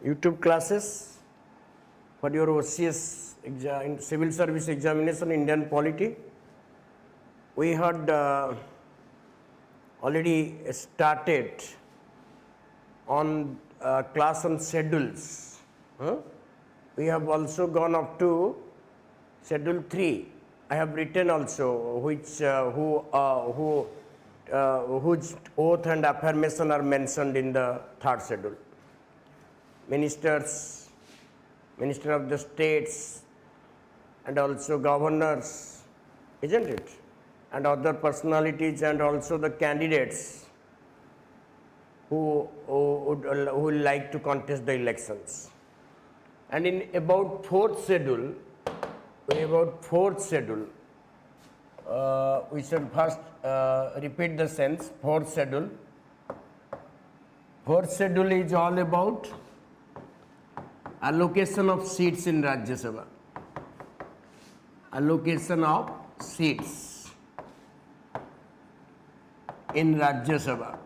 YouTube classes for your OCS exam, Civil Service Examination, Indian Polity. We had already started on class on schedules. We have also gone up to schedule 3. I have written also whose oath and affirmation are mentioned in the 3rd schedule. Ministers, minister of the states, and also governors, isn't it? And other personalities, and also the candidates who would like to contest the elections. And in about 4th schedule, we should first repeat the sense. 4th schedule. 4th schedule is all about allocation of seats in Rajya Sabha. Allocation of seats in Rajya Sabha.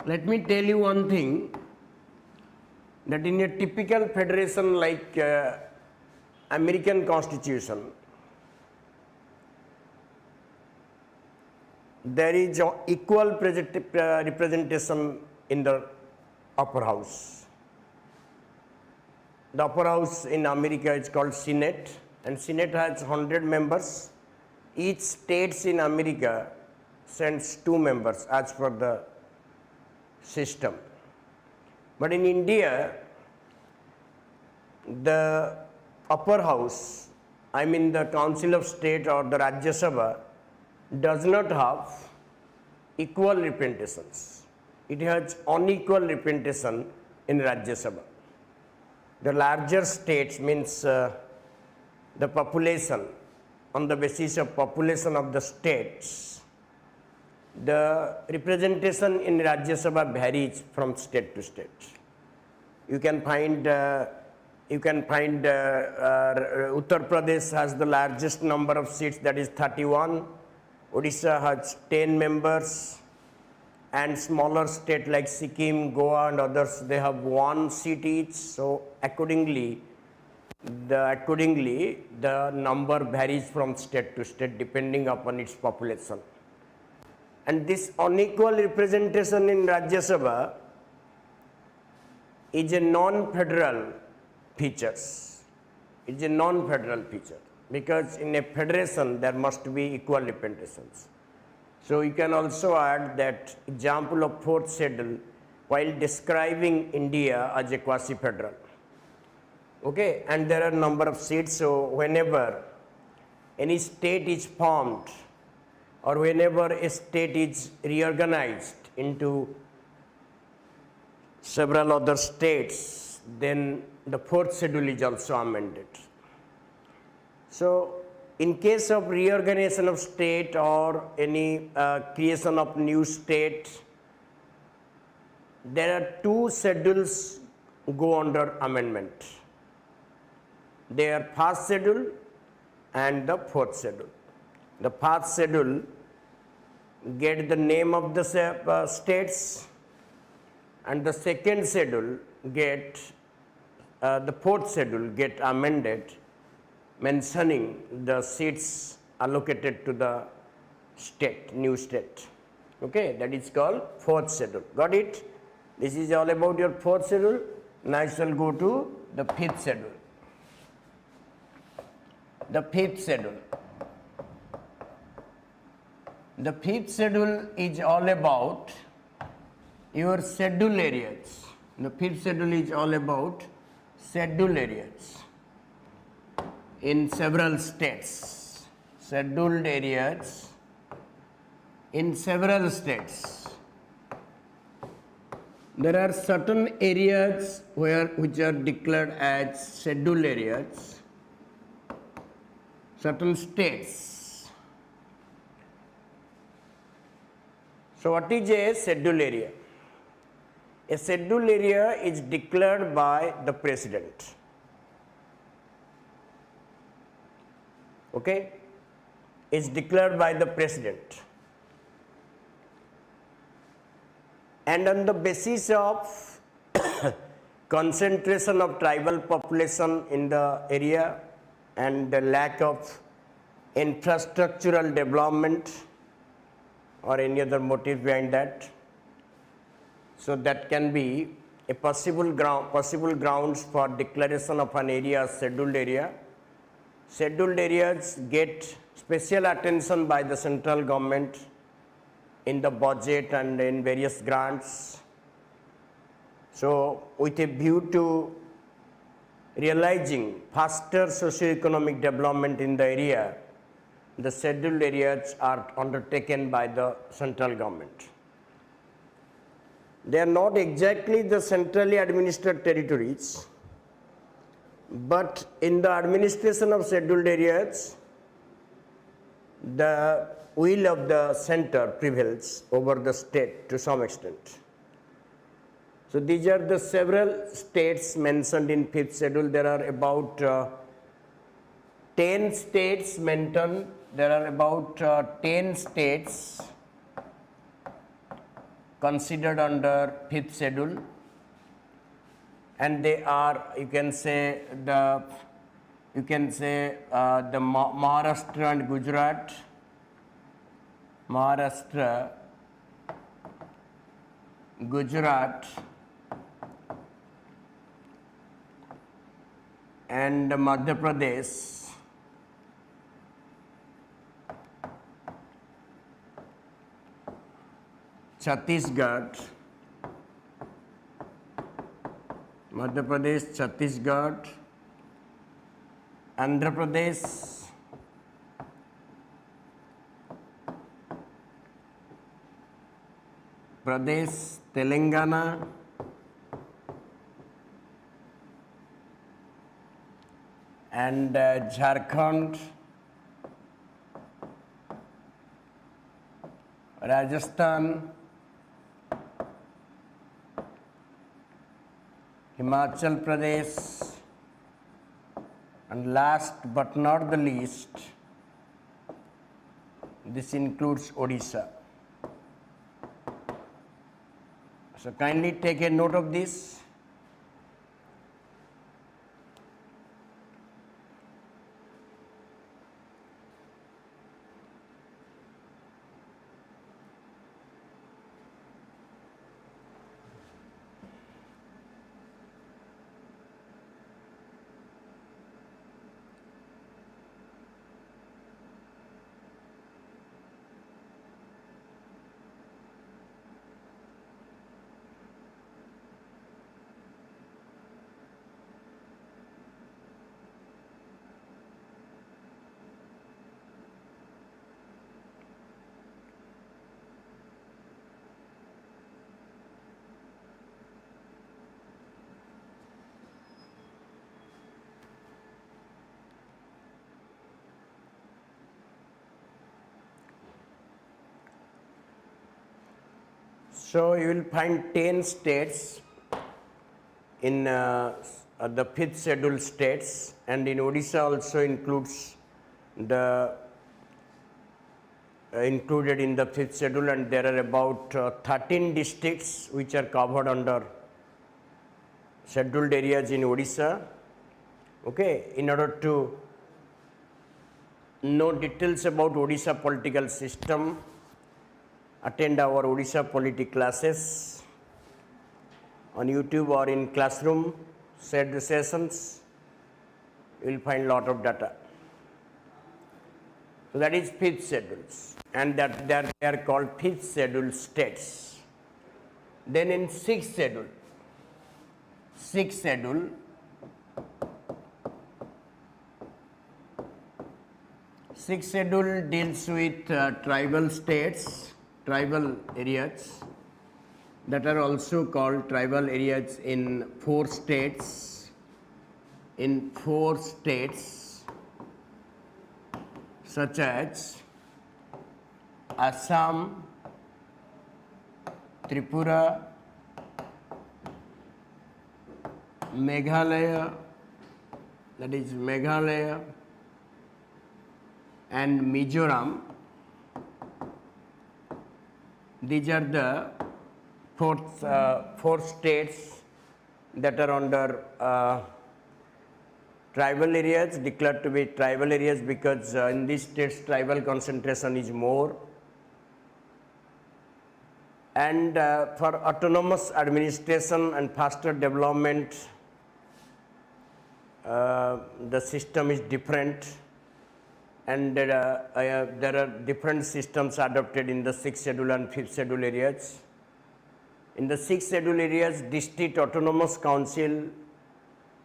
Let me tell you one thing, that in a typical federation like American Constitution, there is equal representation in the upper house. The upper house in America is called Senate, and Senate has 100 members. Each state in America sends 2 members as per the system. But in India, the upper house, I mean the Council of State or the Rajya Sabha, does not have equal representations. It has unequal representation in Rajya Sabha. The larger states means the population, on the basis of population of the states, the representation in Rajya Sabha varies from state to state. You can find Uttar Pradesh has the largest number of seats, that is 31. Odisha has 10 members, and smaller state like Sikkim, Goa and others, they have 1 seat each. So accordingly, the number varies from state to state depending upon its population. And this unequal representation in Rajya Sabha is a non-federal feature. It's a non-federal feature, because in a federation there must be equal representations. So you can also add that example of 4th schedule while describing India as a quasi-federal. Okay, and there are number of seats. So whenever any state is formed, or whenever a state is reorganized into several other states, then the 4th schedule is also amended. So in case of reorganization of state or any creation of new state, there are 2 schedules go under amendment. They are 1st schedule and the 4th schedule. The 1st schedule get the name of the states, and the 2nd schedule get the 4th schedule get amended, mentioning the seats allocated to the state, new state. Okay, that is called 4th schedule. Got it? This is all about your 4th schedule. Now I shall go to the 5th schedule. The 5th schedule. The 5th schedule is all about your schedule areas. The 5th schedule is all about schedule areas in several states. Scheduled areas in several states. There are certain areas which are declared as scheduled areas, certain states. So what is a scheduled area? A scheduled area is declared by the president. Okay? It's declared by the president. And on the basis of concentration of tribal population in the area and the lack of infrastructural development or any other motive behind that, so that can be a possible grounds for declaration of an area as scheduled area. Scheduled areas get special attention by the central government in the budget and in various grants. So with a view to realizing faster socio-economic development in the area, the scheduled areas are undertaken by the central government. They are not exactly the centrally administered territories, but in the administration of scheduled areas, the will of the center prevails over the state to some extent. So these are the several states mentioned in 5th schedule. There are about 10 states mentioned. There are about 10 states considered under 5th schedule, and they are, you can say the Maharashtra and Gujarat, and Madhya Pradesh, Chhattisgarh, Andhra Pradesh, Telangana, and Jharkhand, Rajasthan, Himachal Pradesh, and last but not the least, this includes Odisha. So kindly take a note of this. So you will find 10 states in the 5th schedule states, and in Odisha also includes the included in the 5th schedule, and there are about 13 districts which are covered under scheduled areas in Odisha. Okay, in order to know details about Odisha political system, attend our Odisha Polity classes on YouTube or in classroom, said sessions. You will find lot of data. So that is 5th schedules, and that they are called 5th schedule states. Then in 6th schedule deals with tribal states, tribal areas that are also called tribal areas in 4 states. Such as Assam, Tripura, Meghalaya, and Mizoram. These are the four states that are under tribal areas, declared to be tribal areas because in these states tribal concentration is more. And for autonomous administration and faster development, the system is different, and there are different systems adopted in the 6th schedule and 5th schedule areas. In the 6th schedule areas, district autonomous council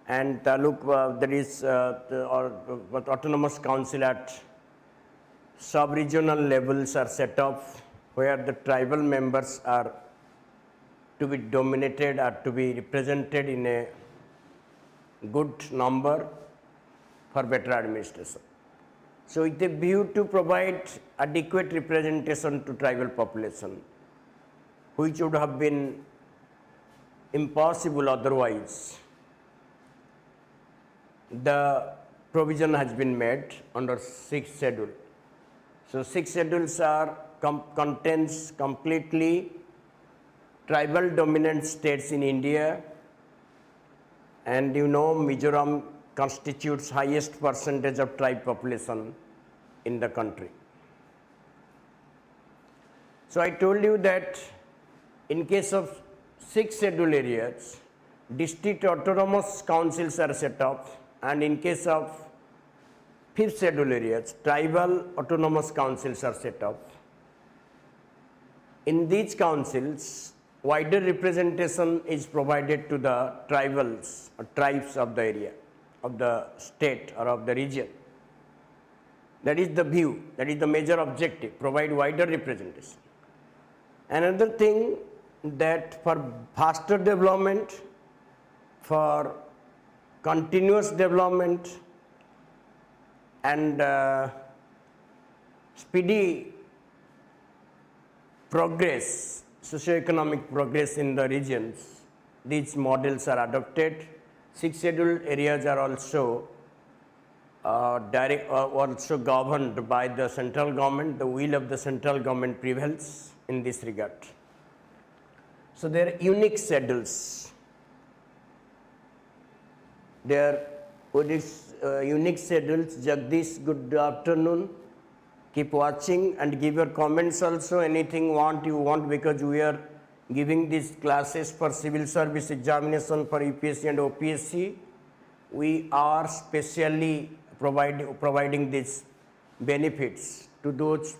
and there is autonomous council at sub-regional levels are set up, where the tribal members are to be dominated or to be represented in a good number for better administration. So with a view to provide adequate representation to tribal population, which would have been impossible otherwise, the provision has been made under 6th schedule. So 6 schedules are contains completely tribal dominant states in India, and you know Mizoram constitutes highest percentage of tribe population in the country. So I told you that in case of 6 schedule areas, district autonomous councils are set up, and in case of 5th schedule areas, tribal autonomous councils are set up. In these councils, wider representation is provided to the tribals or tribes of the area, of the state or of the region. That is the view, that is the major objective, provide wider representation. Another thing, that for faster development, for continuous development and speedy progress, socio-economic progress in the regions, these models are adopted. 6 scheduled areas are also also governed by the central government. The will of the central government prevails in this regard. So there are unique schedules. There are unique schedules. Jagdish, good afternoon. Keep watching and give your comments also. Anything you want, because we are giving these classes for civil service examination for UPSC and OPSC. We are specially providing these benefits to those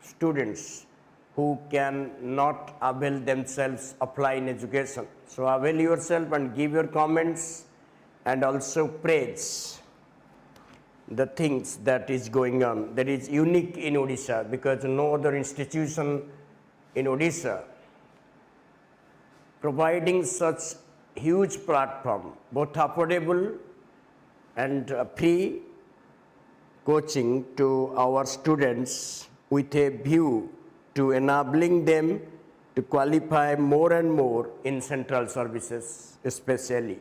students who can not avail themselves apply in education. So avail yourself and give your comments and also praise the things that is going on, that is unique in Odisha, because no other institution in Odisha providing such huge platform, both affordable and free coaching to our students with a view to enabling them to qualify more and more in central services especially.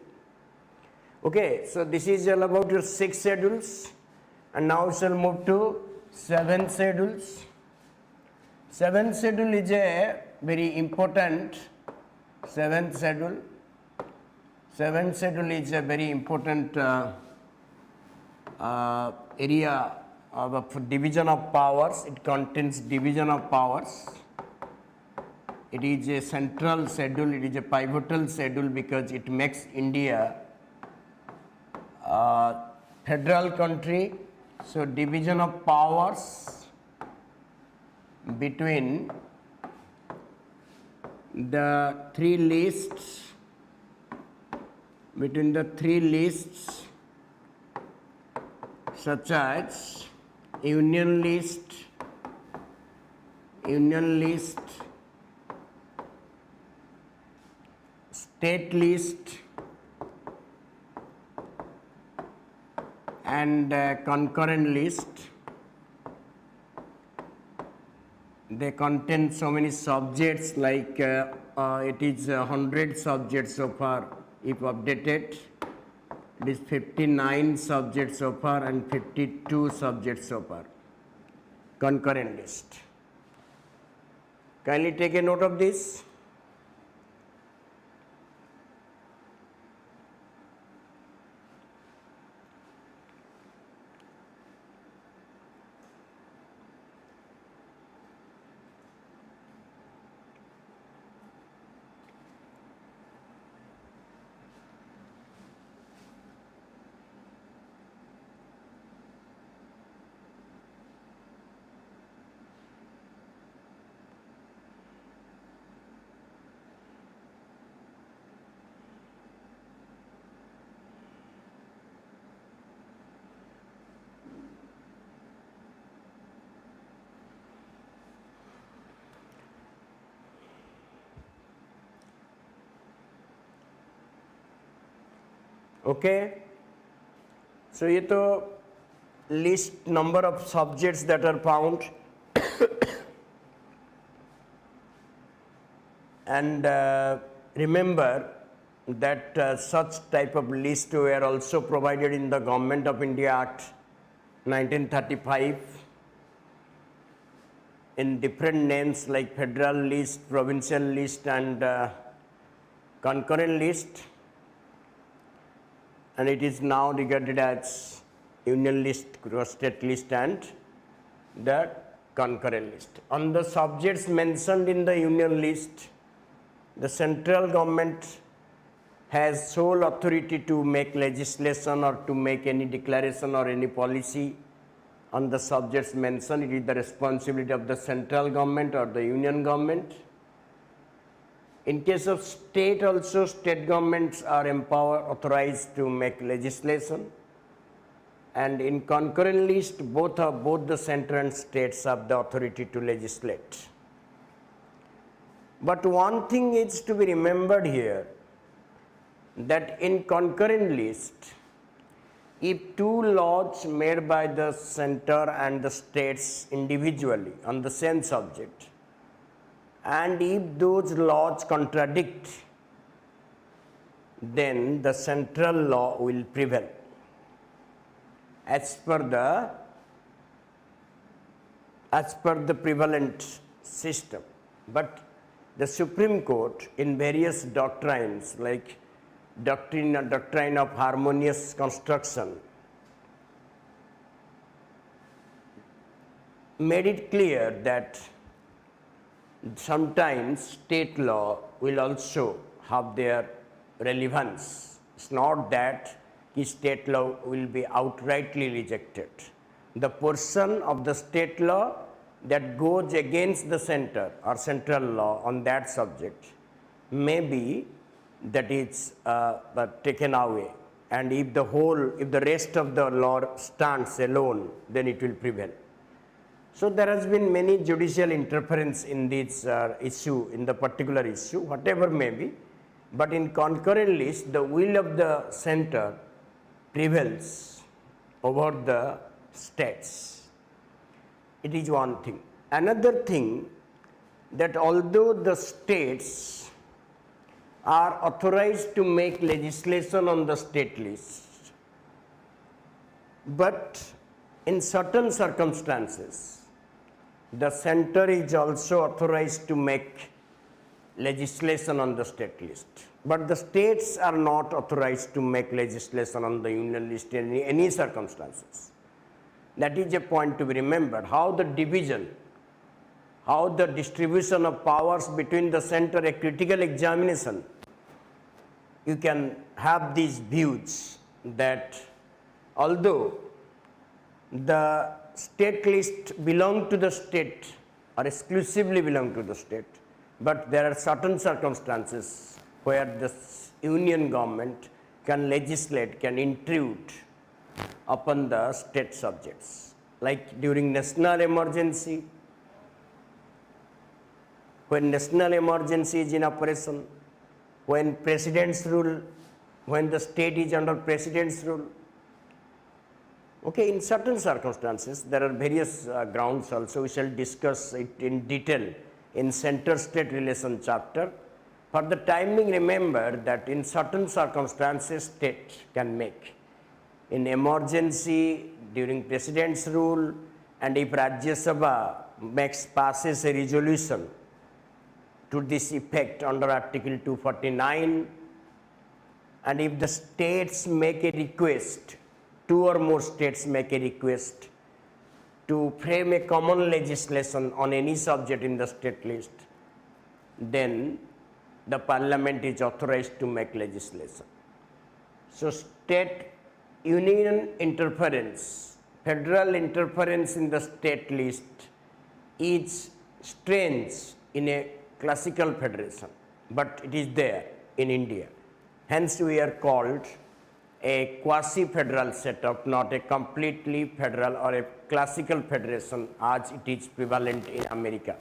Okay, so this is all about your 6 schedules, and now we shall move to 7 schedules. 7th schedule is a very important, 7th schedule. 7th schedule is a very important area of division of powers. It contains division of powers. It is a central schedule, it is a pivotal schedule because it makes India federal country. So division of powers between the 3 lists, such as union list, state list, and concurrent list. They contain so many subjects, like it is 100 subjects so far if updated. It is 59 subjects so far and 52 subjects so far. Concurrent list. Kindly take a note of this. Okay, so ये तो list number of subjects that are found and remember that such type of list were also provided in the Government of India Act 1935 in different names like federal list, provincial list and concurrent list, and it is now regarded as union list, state list and the concurrent list. On the subjects mentioned in the union list, the central government has sole authority to make legislation or to make any declaration or any policy on the subjects mentioned. It is the responsibility of the central government or the union government. In case of state also, state governments are authorized to make legislation. And in concurrent list, both the center and states have the authority to legislate. But one thing is to be remembered here, that in concurrent list, if two laws made by the center and the states individually on the same subject, and if those laws contradict, then the central law will prevail as per the prevalent system. But the Supreme Court in various doctrines like doctrine of harmonious construction made it clear that sometimes state law will also have their relevance. It's not that state law will be outrightly rejected. The portion of the state law that goes against the center or central law on that subject may be that it's taken away, and if the rest of the law stands alone, then it will prevail. So there has been many judicial interference in this issue, in the particular issue, whatever may be, but in concurrent list, the will of the center prevails over the states. It is one thing. Another thing, that although the states are authorized to make legislation on the state list, but in certain circumstances, the center is also authorized to make legislation on the state list. But the states are not authorized to make legislation on the union list in any circumstances. That is a point to be remembered. How the distribution of powers between the center, a critical examination, you can have these views that although the state list belong to the state or exclusively belong to the state, but there are certain circumstances where the union government can legislate, can intrude upon the state subjects. Like during national emergency, when national emergency is in operation, when president's rule, when the state is under president's rule. Okay, in certain circumstances, there are various grounds also. We shall discuss it in detail in center-state relation chapter. For the timing, remember that in certain circumstances, state can make. In emergency, during president's rule, and if Rajya Sabha passes a resolution to this effect under Article 249, and if the states make a request, two or more states make a request to frame a common legislation on any subject in the state list, then the parliament is authorized to make legislation. So state union interference, federal interference in the state list is strange in a classical federation, but it is there in India. Hence we are called a quasi-federal setup, not a completely federal or a classical federation as it is prevalent in America.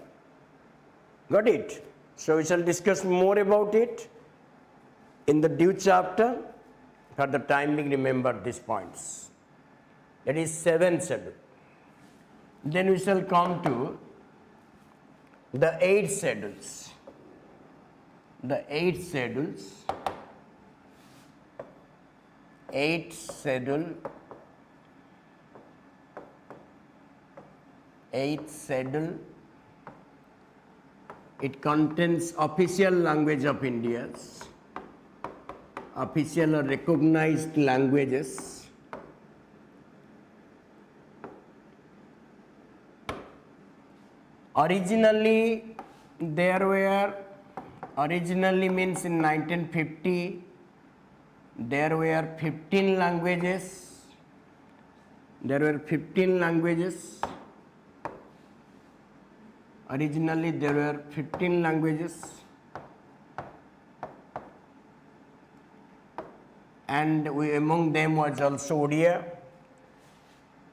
Got it? So we shall discuss more about it in the due chapter. For the time being, remember these points. That is 7th schedule. Then we shall come to the 8 schedules. The 8 schedules. 8th schedule. 8th schedule. It contains official language of India, official or recognized languages. Originally means in 1950, there were 15 languages. Originally there were 15 languages, and among them was also Odia,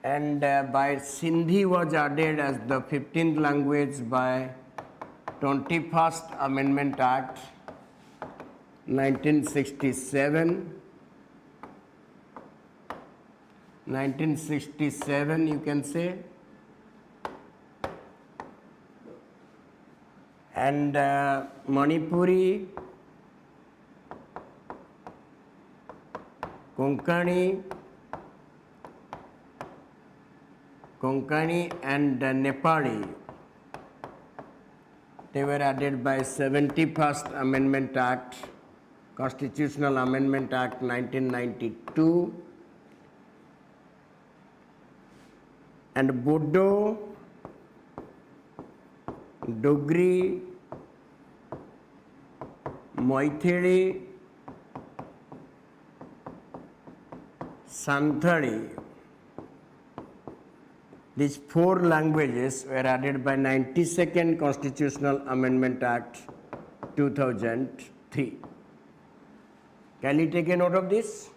and by Sindhi was added as the 15th language by 21st Amendment Act 1967. 1967 you can say. And Manipuri, Konkani and Nepali, they were added by 71st Amendment Act, Constitutional Amendment Act 1992. And Bodo, Dogri, Maithili, Santhali. These 4 languages were added by 92nd Constitutional Amendment Act 2003. Can you take a note of this?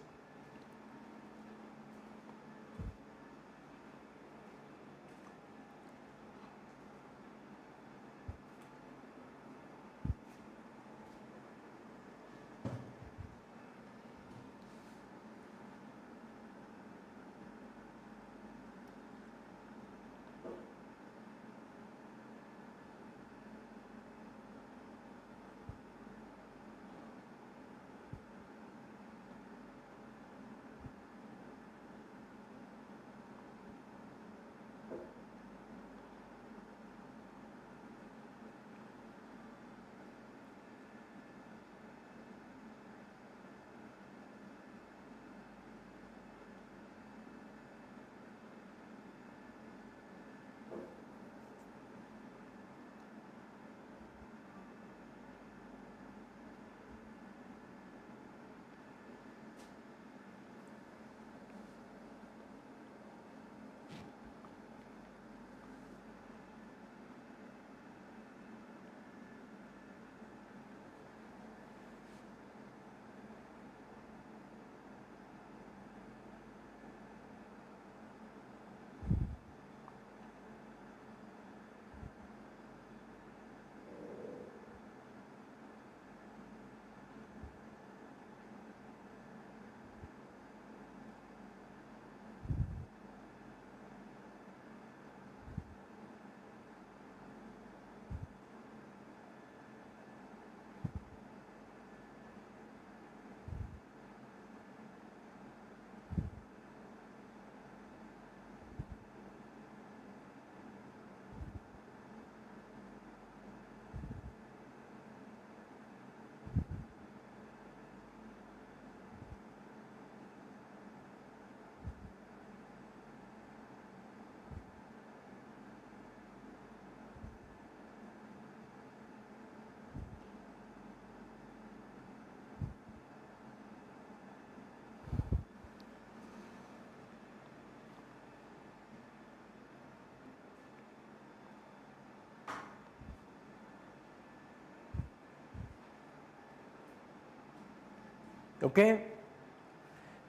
Okay?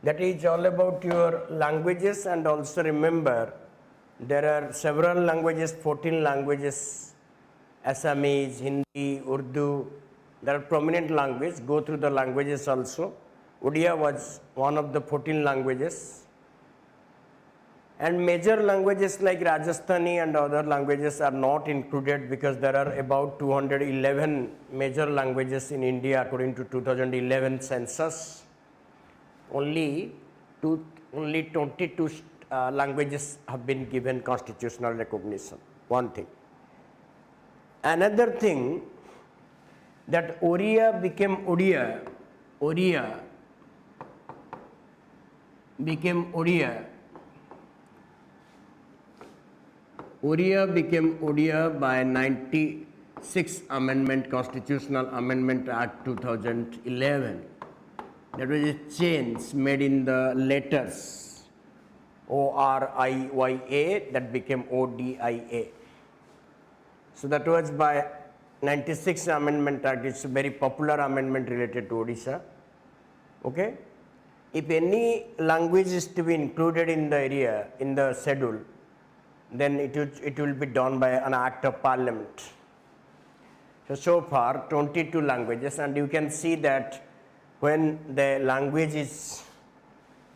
That is all about your languages, and also remember there are several languages, 14 languages, Assamese, Hindi, Urdu, there are prominent languages. Go through the languages also. Odia was one of the 14 languages, and major languages like Rajasthani and other languages are not included because there are about 211 major languages in India according to 2011 census. Only 22 languages have been given constitutional recognition. One thing. Another thing, that Oriya became Odia. Oriya became Odia. Oriya became Odia by 96 Amendment, Constitutional Amendment Act 2011. That was a change made in the letters ORIYA that became ODIA. So that was by 96 Amendment Act. It's a very popular amendment related to Odisha. Okay? If any language is to be included in the area, in the schedule, then it will be done by an act of parliament. So far 22 languages, and you can see that when the language is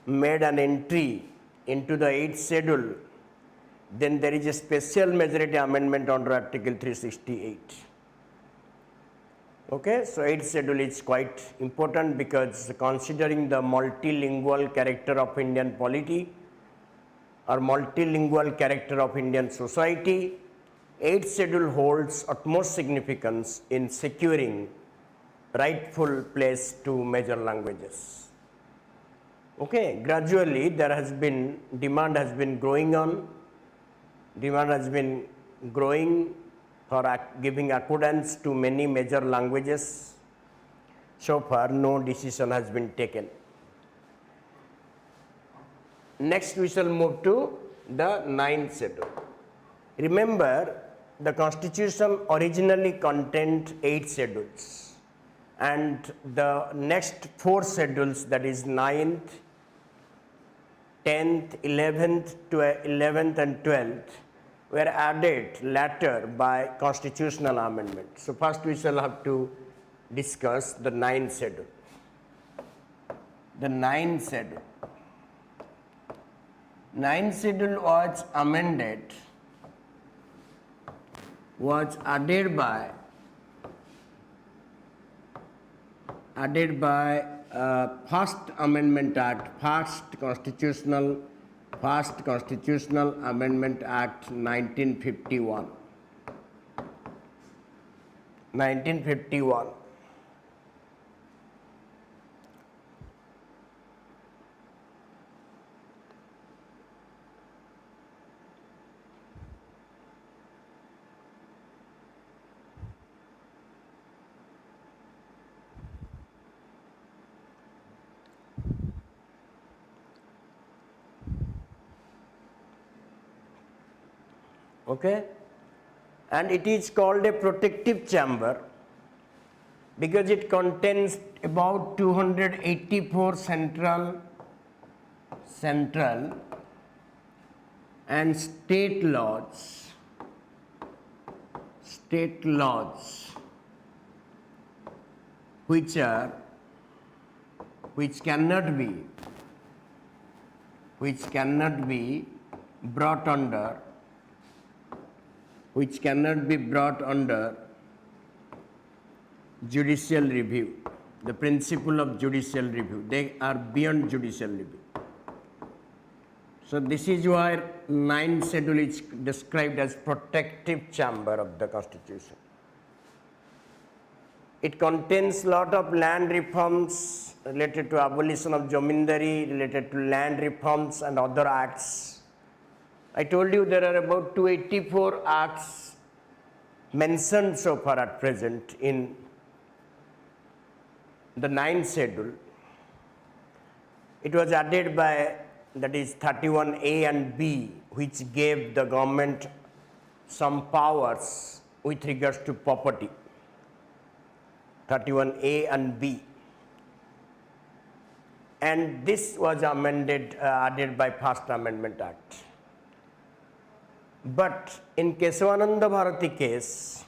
made an entry into the 8th schedule, then there is a special majority amendment under Article 368. Okay, so 8th schedule is quite important because considering the multilingual character of Indian polity or multilingual character of Indian society, 8th schedule holds utmost significance in securing rightful place to major languages. Okay, gradually there has been, demand has been growing on, demand has been growing for giving accordance to many major languages. So far no decision has been taken. Next we shall move to the 9th schedule. Remember, the constitution originally contained 8 schedules, and the next 4 schedules, that is 9th, 10th, 11th and 12th, were added later by constitutional amendment. So first we shall have to discuss the 9th schedule. The 9th schedule. 9th schedule was amended, was added by First Amendment Act, First Constitutional Amendment Act 1951. 1951. Okay, and it is called a protective chamber because it contains about 284 central and state laws which cannot be brought under judicial review, the principle of judicial review. They are beyond judicial review. So this is why 9th schedule is described as protective chamber of the Constitution. It contains lot of land reforms related to abolition of Jamindari, related to land reforms and other acts. I told you there are about 284 acts mentioned so far at present in the 9th schedule. It was added by, that is 31A and B, which gave the government some powers with regards to property. 31A and B. And this was added by First Amendment Act. But in Kesavananda Bharati case,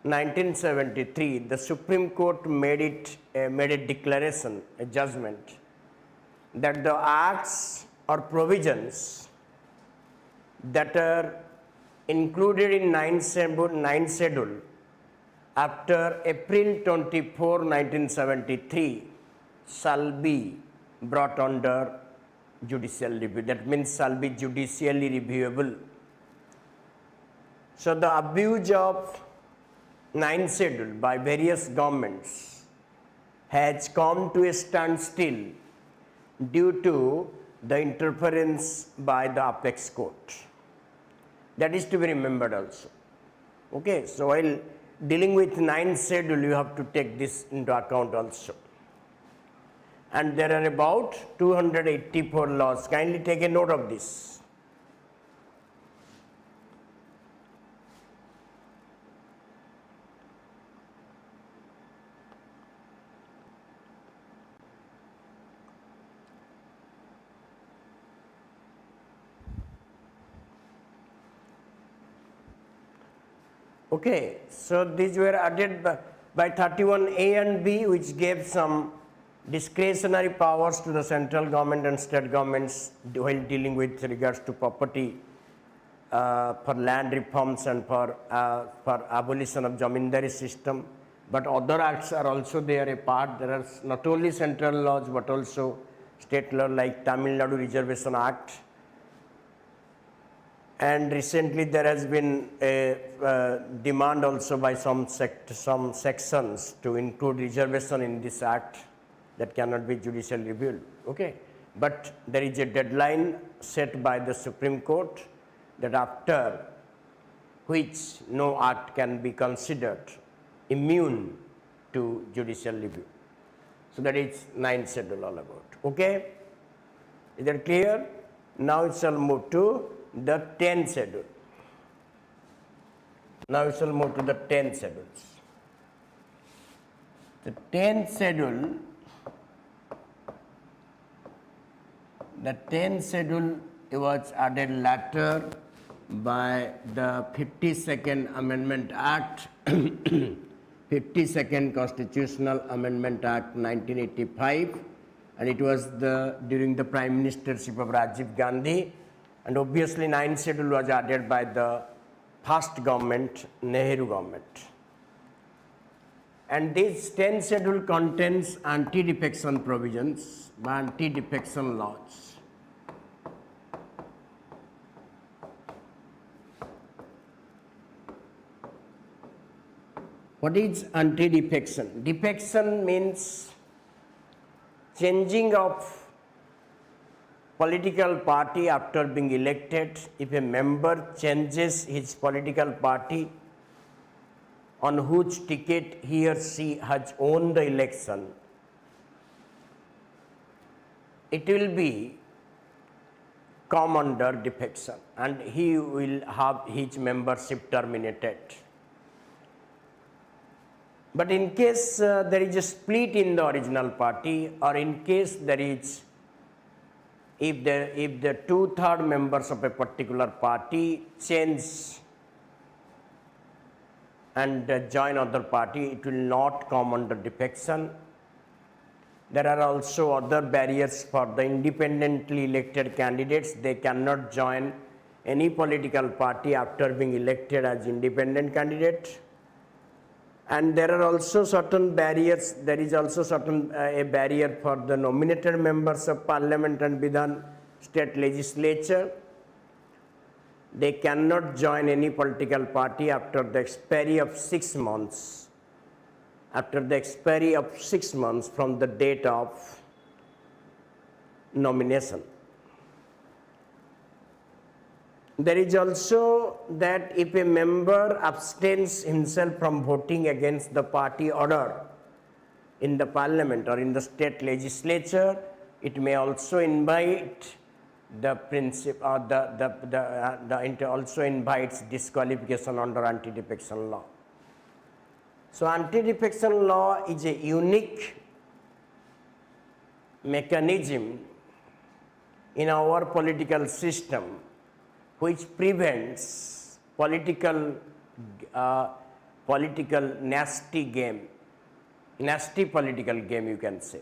1973, the Supreme Court made a declaration, a judgment, that the acts or provisions that are included in 9 schedule after April 24, 1973 shall be brought under judicial review. That means shall be judicially reviewable. So the abuse of 9 schedule by various governments has come to a standstill due to the interference by the apex court. That is to be remembered also. Okay, so while dealing with 9 schedule, you have to take this into account also. And there are about 284 laws. Kindly take a note of this. Okay, so these were added by 31A and B, which gave some discretionary powers to the central government and state governments while dealing with regards to property, for land reforms and for abolition of Jamindari system. But other acts are also there a part. There are not only central laws but also state law like Tamil Nadu Reservation Act. And recently there has been a demand also by some sections to include reservation in this act that cannot be judicially reviewed. Okay, but there is a deadline set by the Supreme Court that after which no act can be considered immune to judicial review. So that is 9th schedule all about. Okay, is that clear? Now it shall move to the 10th schedule. Now we shall move to the 10th schedules. The 10th schedule, was added later by the 52nd Amendment Act, 52nd Constitutional Amendment Act 1985, and it was during the Prime Ministership of Rajiv Gandhi. And obviously 9th schedule was added by the first government, Nehru government. And this 10th schedule contains anti-defection provisions, anti-defection laws. What is anti-defection? Defection means changing of political party after being elected. If a member changes his political party on whose ticket he or she has won the election, it will be come under defection and he will have his membership terminated. But in case there is a split in the original party, or in case there is if the 2/3 members of a particular party change and join other party, it will not come under defection. There are also other barriers for the independently elected candidates. They cannot join any political party after being elected as independent candidate. And there are also certain barriers. There is also a barrier for the nominated members of parliament and Vidhan state legislature. They cannot join any political party after the expiry of 6 months. After the expiry of 6 months from the date of nomination. There is also that if a member abstains himself from voting against the party order in the parliament or in the state legislature, it may also invite the principle or it also invites disqualification under anti-defection law. So anti-defection law is a unique mechanism in our political system which prevents political political nasty political game you can say,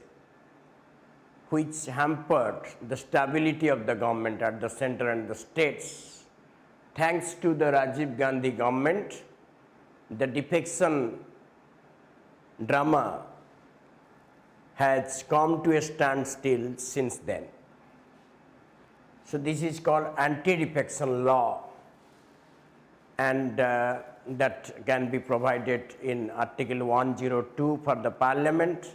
which hampered the stability of the government at the center and the states. Thanks to the Rajiv Gandhi government, the defection drama has come to a standstill since then. So this is called anti-defection law, and that can be provided in Article 102 for the Parliament,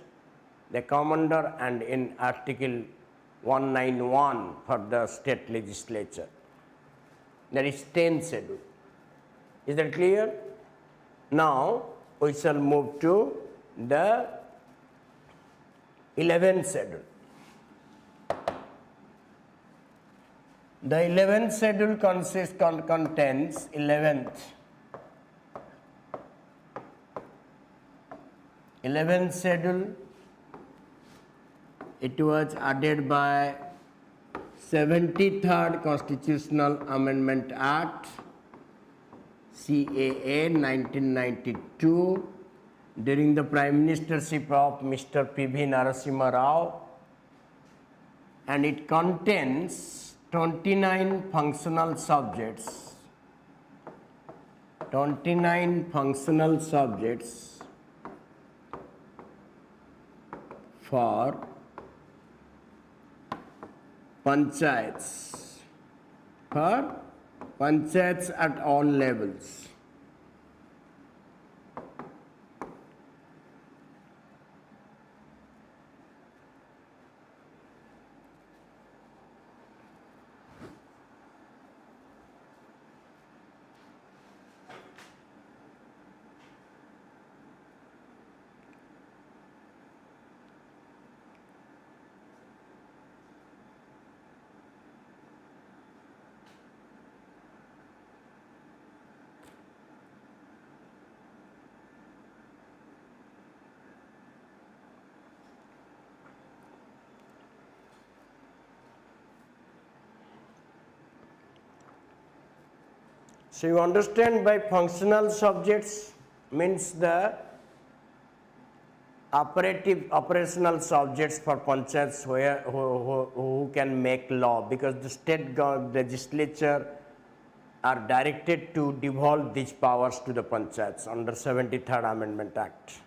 the Commander, and in Article 191 for the state legislature. That is 10th schedule. Is that clear? Now we shall move to the 11th schedule. The 11th schedule contains 11th schedule. It was added by 73rd Constitutional Amendment Act, CAA 1992, during the Prime Ministership of Mr. P.V. Narasimha Rao, and it contains 29 functional subjects. 29 functional subjects for panchayats, at all levels. So you understand, by functional subjects means the operational subjects for panchayats who can make law, because the state legislature are directed to devolve these powers to the panchayats under 73rd Amendment Act.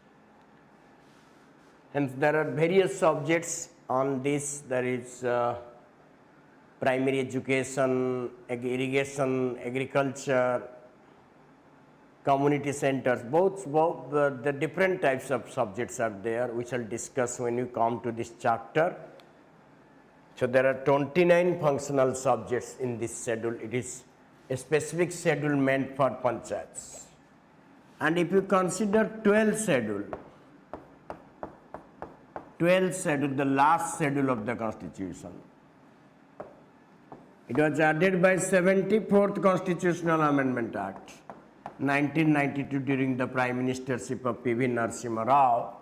And there are various subjects on this. There is primary education, irrigation, agriculture, community centers, both the different types of subjects are there. We shall discuss when you come to this chapter. So there are 29 functional subjects in this schedule. It is a specific schedule meant for panchayats. And if you consider 12th schedule, the last schedule of the Constitution, it was added by 74th Constitutional Amendment Act, 1992, during the Prime Ministership of P.V. Narasimha Rao,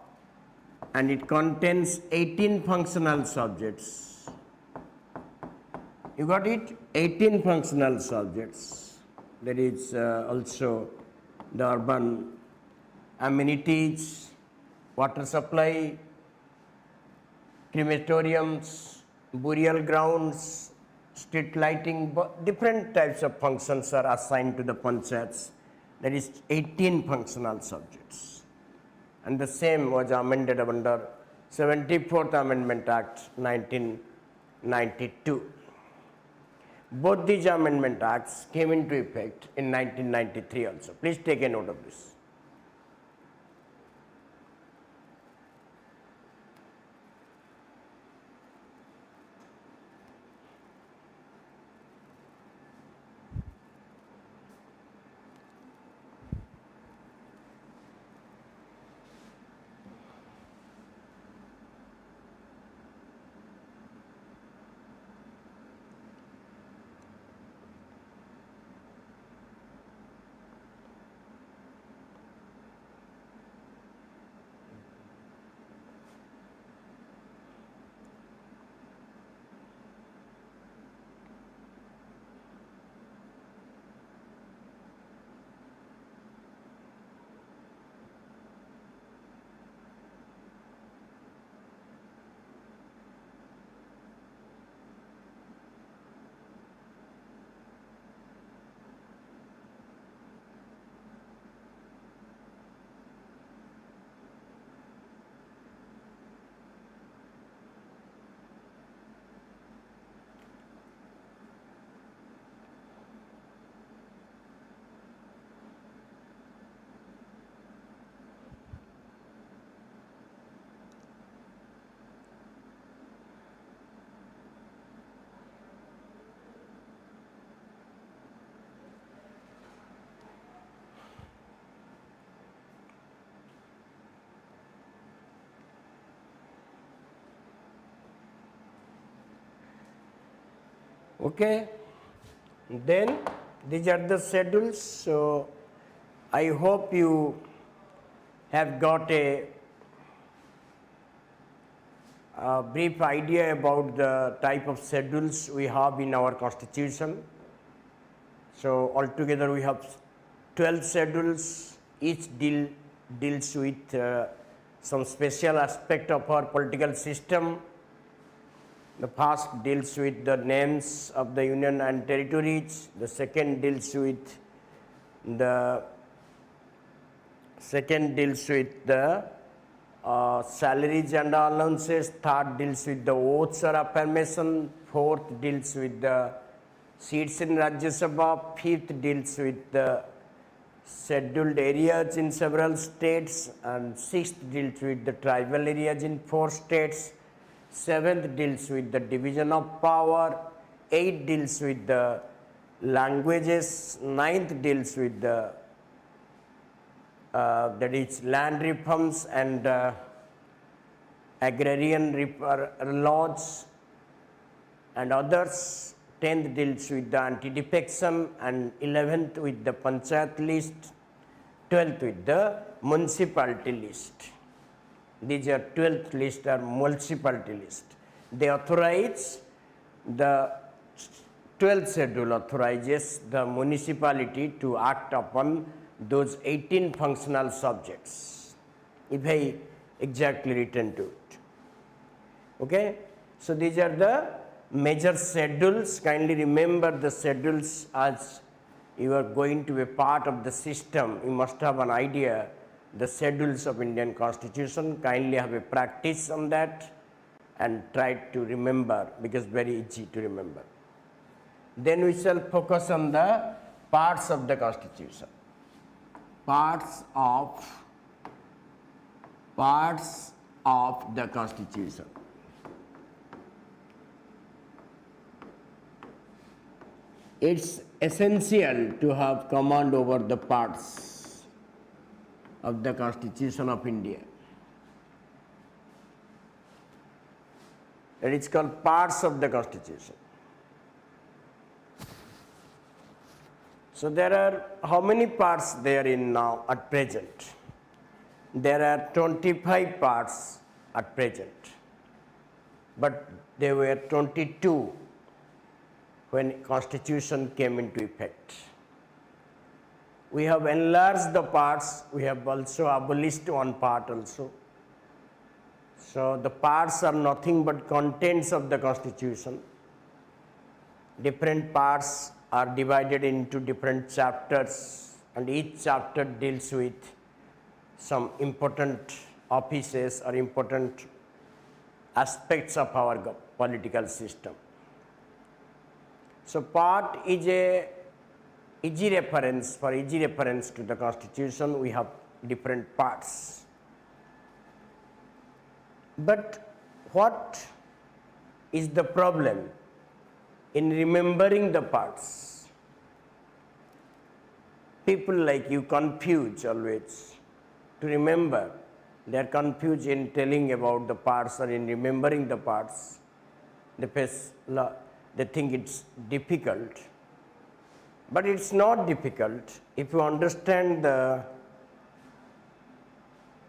and it contains 18 functional subjects. You got it? 18 functional subjects. There is also the urban amenities, water supply, crematoriums, burial grounds, street lighting, different types of functions are assigned to the panchayats. There is 18 functional subjects. And the same was amended under 74th Amendment Act 1992. Both these amendment acts came into effect in 1993 also. Please take a note of this. Okay. Then these are the schedules. So I hope you have got a brief idea about the type of schedules we have in our constitution. So altogether we have 12 schedules. Each deals with some special aspect of our political system. The first deals with the names of the union and territories. The second deals with the salaries and allowances. Third deals with the oaths or affirmation. Fourth deals with the seats in Rajya Sabha. Fifth deals with the scheduled areas in several states. And sixth deals with the tribal areas in 4 states. Seventh deals with the division of power. Eighth deals with the languages. Ninth deals with the that is land reforms and agrarian laws and others. 10th deals with the anti-defection, and 11th with the panchayat list. 12th with the municipality list. These are 12th list or municipality list. They authorize the 12th schedule authorizes the municipality to act upon those 18 functional subjects, if I exactly return to it. Okay, so these are the major schedules. Kindly remember the schedules as you are going to be part of the system. You must have an idea the schedules of Indian Constitution. Kindly have a practice on that and try to remember, because very easy to remember. Then we shall focus on the parts of the Constitution. Parts of the Constitution. It's essential to have command over the parts of the Constitution of India. That is called parts of the Constitution. So there are how many parts there in now at present? There are 25 parts at present, but there were 22 when Constitution came into effect. We have enlarged the parts. We have also abolished one part also. So the parts are nothing but contents of the Constitution. Different parts are divided into different chapters, and each chapter deals with some important offices or important aspects of our political system. So part is a easy reference. For easy reference to the Constitution, we have different parts. But what is the problem in remembering the parts? People like you confuse always to remember. They are confused in telling about the parts or in remembering the parts. They think it's difficult. But it's not difficult if you understand the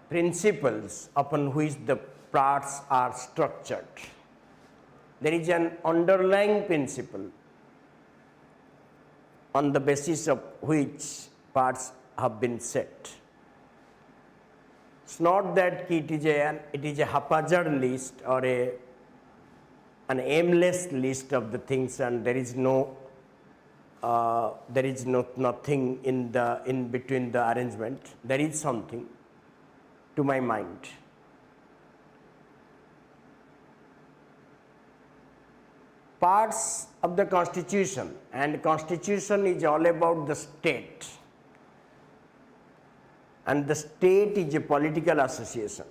principles upon which the parts are structured. There is an underlying principle on the basis of which parts have been set. It's not that it is a haphazard list or an aimless list of the things, and there is nothing in between the arrangement. There is something, to my mind. Parts of the Constitution, and Constitution is all about the state, and the state is a political association.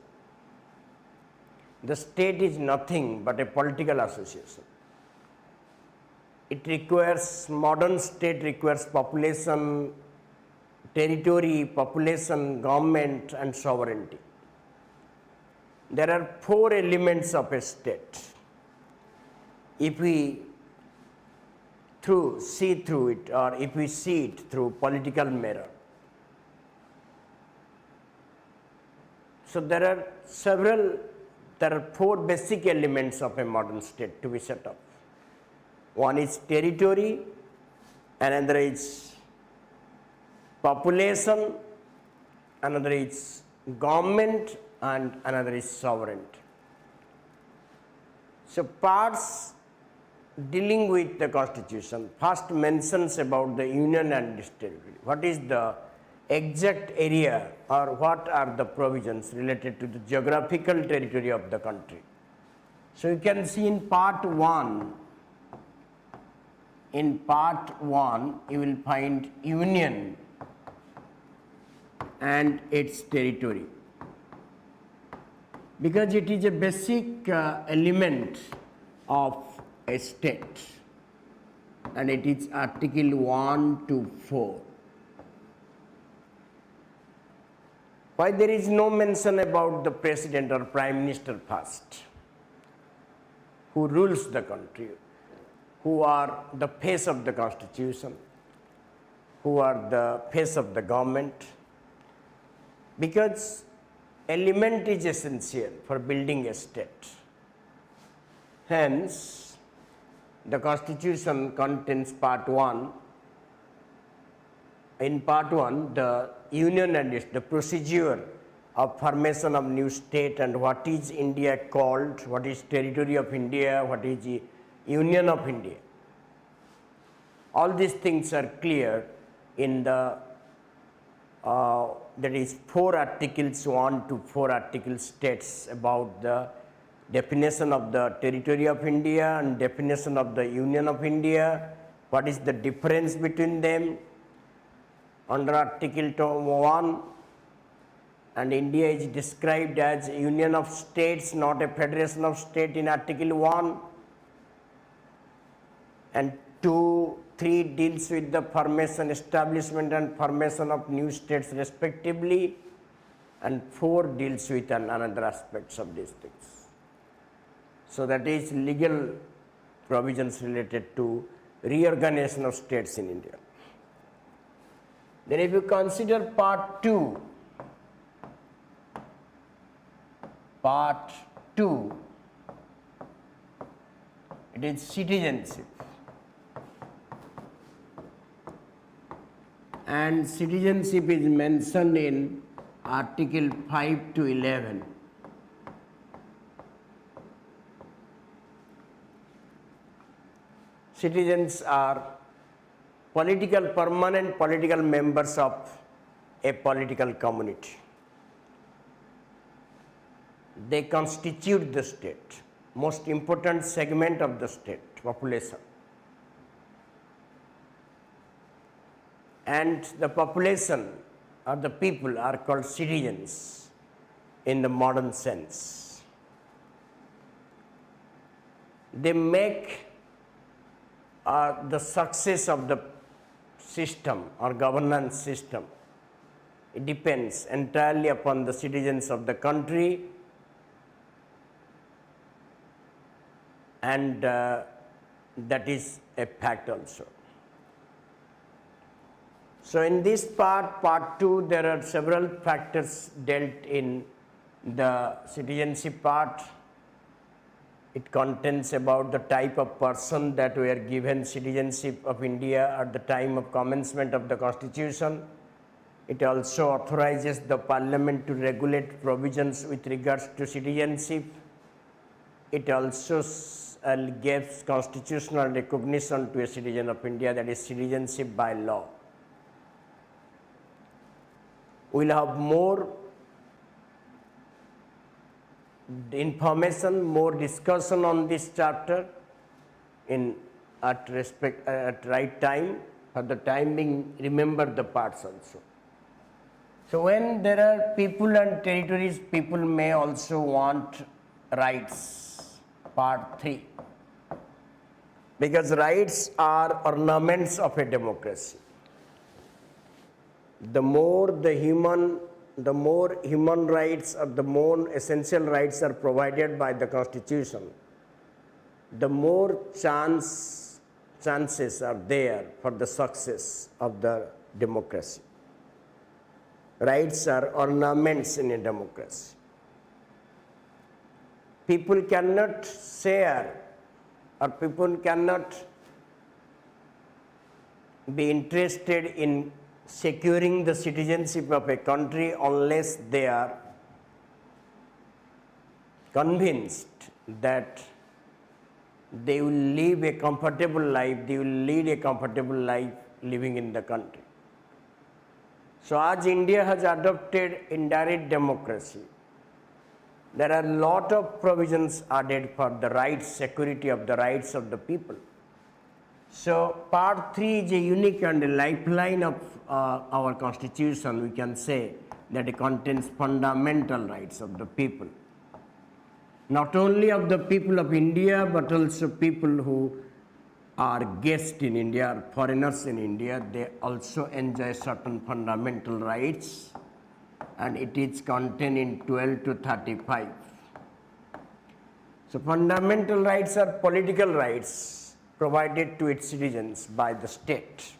The state is nothing but a political association. It requires, modern state requires population, territory, population, government, and sovereignty. There are 4 elements of a state. If we see through it, or if we see it through political mirror. So there are four basic elements of a modern state to be set up. One is territory, another is population, another is government, and another is sovereignty. So parts dealing with the constitution first mentions about the union and this territory. What is the exact area, or what are the provisions related to the geographical territory of the country? So you can see in part 1, you will find union and its territory, because it is a basic element of a state, and it is article 1 to 4. Why there is no mention about the president or prime minister first, who rules the country, who are the face of the constitution, who are the face of the government? Because element is essential for building a state. Hence, the constitution contains part 1. In part 1, the union and the procedure of formation of new state, and what is India called, what is territory of India, what is the union of India. All these things are clear in the that is 4 articles, 1 to 4 articles states about the definition of the territory of India and definition of the union of India, what is the difference between them. Under article 1, and India is described as a union of states, not a federation of states in article 1, and 2, 3 deals with the formation, establishment and formation of new states respectively, and 4 deals with another aspects of these things. So that is legal provisions related to reorganization of states in India. Then if you consider part 2, it is citizenship. And citizenship is mentioned in article 5 to 11. Citizens are permanent political members of a political community. They constitute the state, most important segment of the state population. And the population or the people are called citizens in the modern sense. They make the success of the system or governance system. It depends entirely upon the citizens of the country, and that is a fact also. So in this part 2, there are several factors dealt in the citizenship part. It contains about the type of person that were given citizenship of India at the time of commencement of the constitution. It also authorizes the parliament to regulate provisions with regards to citizenship. It also gives constitutional recognition to a citizen of India, that is citizenship by law. We will have more information, more discussion on this chapter at right time. For the time being, remember the parts also. So when there are people and territories, people may also want rights, part 3. Because rights are ornaments of a democracy. The more human rights or the more essential rights are provided by the constitution, the more chance chances are there for the success of the democracy. Rights are ornaments in a democracy. People cannot share or people cannot be interested in securing the citizenship of a country unless they are convinced that they will live a comfortable life, they will lead a comfortable life living in the country. So as India has adopted indirect democracy, there are a lot of provisions added for the rights, security of the rights of the people. So part 3 is a unique and a lifeline of our constitution. We can say that it contains fundamental rights of the people. Not only of the people of India, but also people who are guests in India or foreigners in India, they also enjoy certain fundamental rights, and it is contained in 12 to 35. So fundamental rights are political rights provided to its citizens by the state.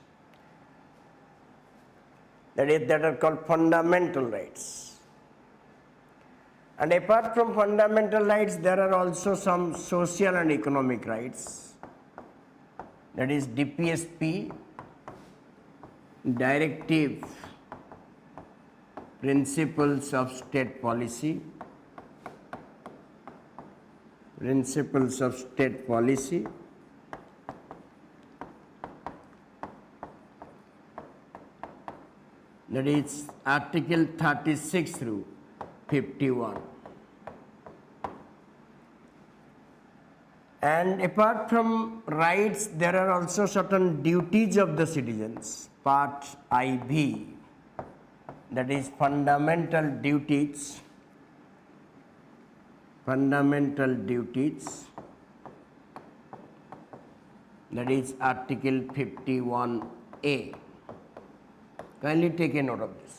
That are called fundamental rights. And apart from fundamental rights, there are also some social and economic rights. That is DPSP, Directive Principles of State Policy, Principles of State Policy, that is Article 36 through 51. And apart from rights, there are also certain duties of the citizens. Part IV, that is fundamental duties. Fundamental duties, that is Article 51A. Kindly take a note of this.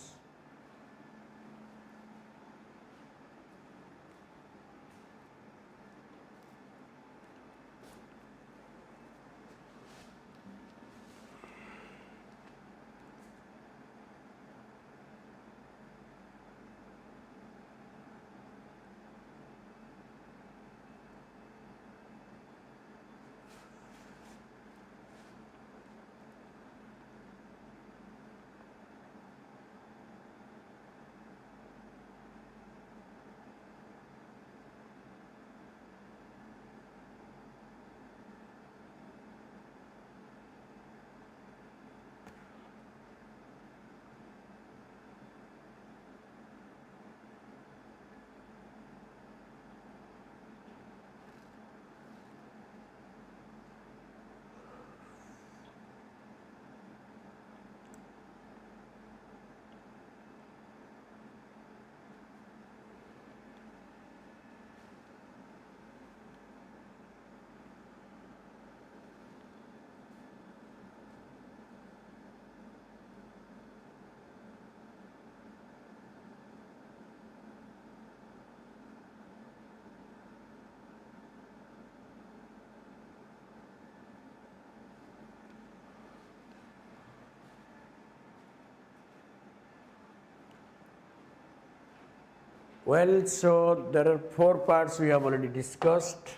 Well, so there are 4 parts we have already discussed,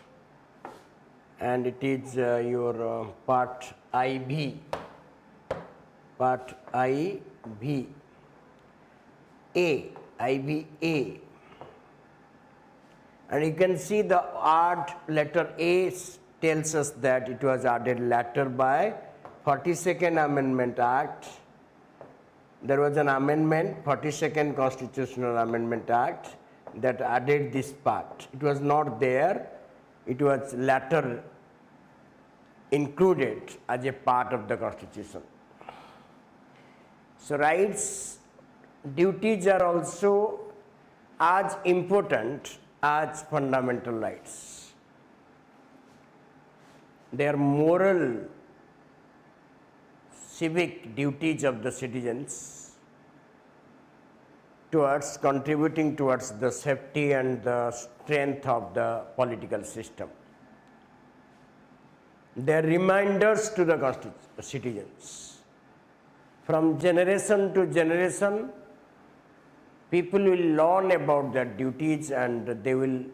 and it is your part IB. Part IB. IBA. And you can see the odd letter A tells us that it was added later by 42nd Amendment Act. There was an amendment, 42nd Constitutional Amendment Act, that added this part. It was not there, it was later included as a part of the Constitution. So rights, duties are also as important as fundamental rights. They are moral, civic duties of the citizens towards contributing towards the safety and the strength of the political system. They are reminders to the citizens. From generation to generation, people will learn about their duties and they will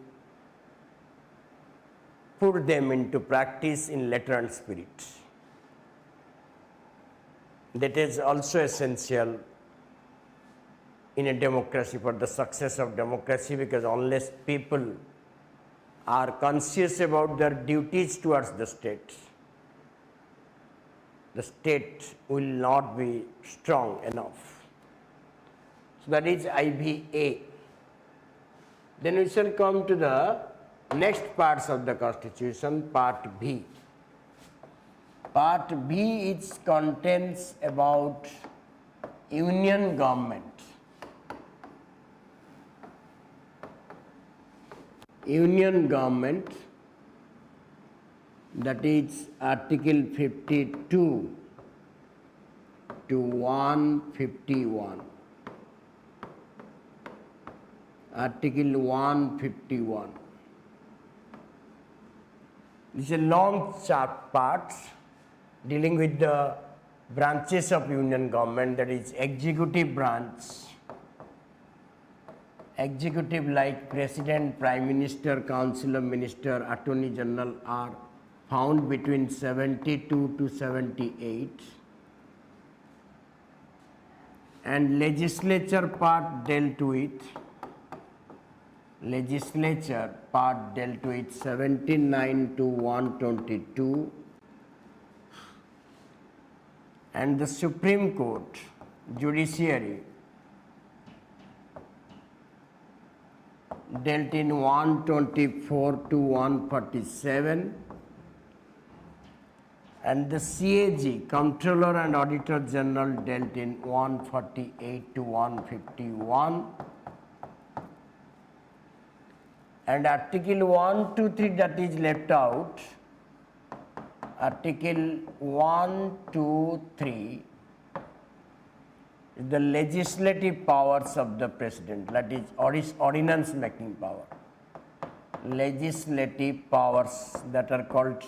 put them into practice in letter and spirit. That is also essential in a democracy, for the success of democracy, because unless people are conscious about their duties towards the state will not be strong enough. So that is IVA. Then we shall come to the next parts of the Constitution, Part B. Part B contains about union government. Union government, that is Article 52 to 151. Article 151. This is a long part dealing with the branches of union government, that is executive branch. Executive like President, Prime Minister, Council of Minister, Attorney General are found between 72 to 78. And legislature part dealt with 79 to 122. And the Supreme Court, Judiciary, dealt in 124 to 147, and the CAG, Comptroller and Auditor General, dealt in 148 to 151, and Article 123 that is left out. Article 123 the legislative powers of the President, that is ordinance making power. Legislative powers that are called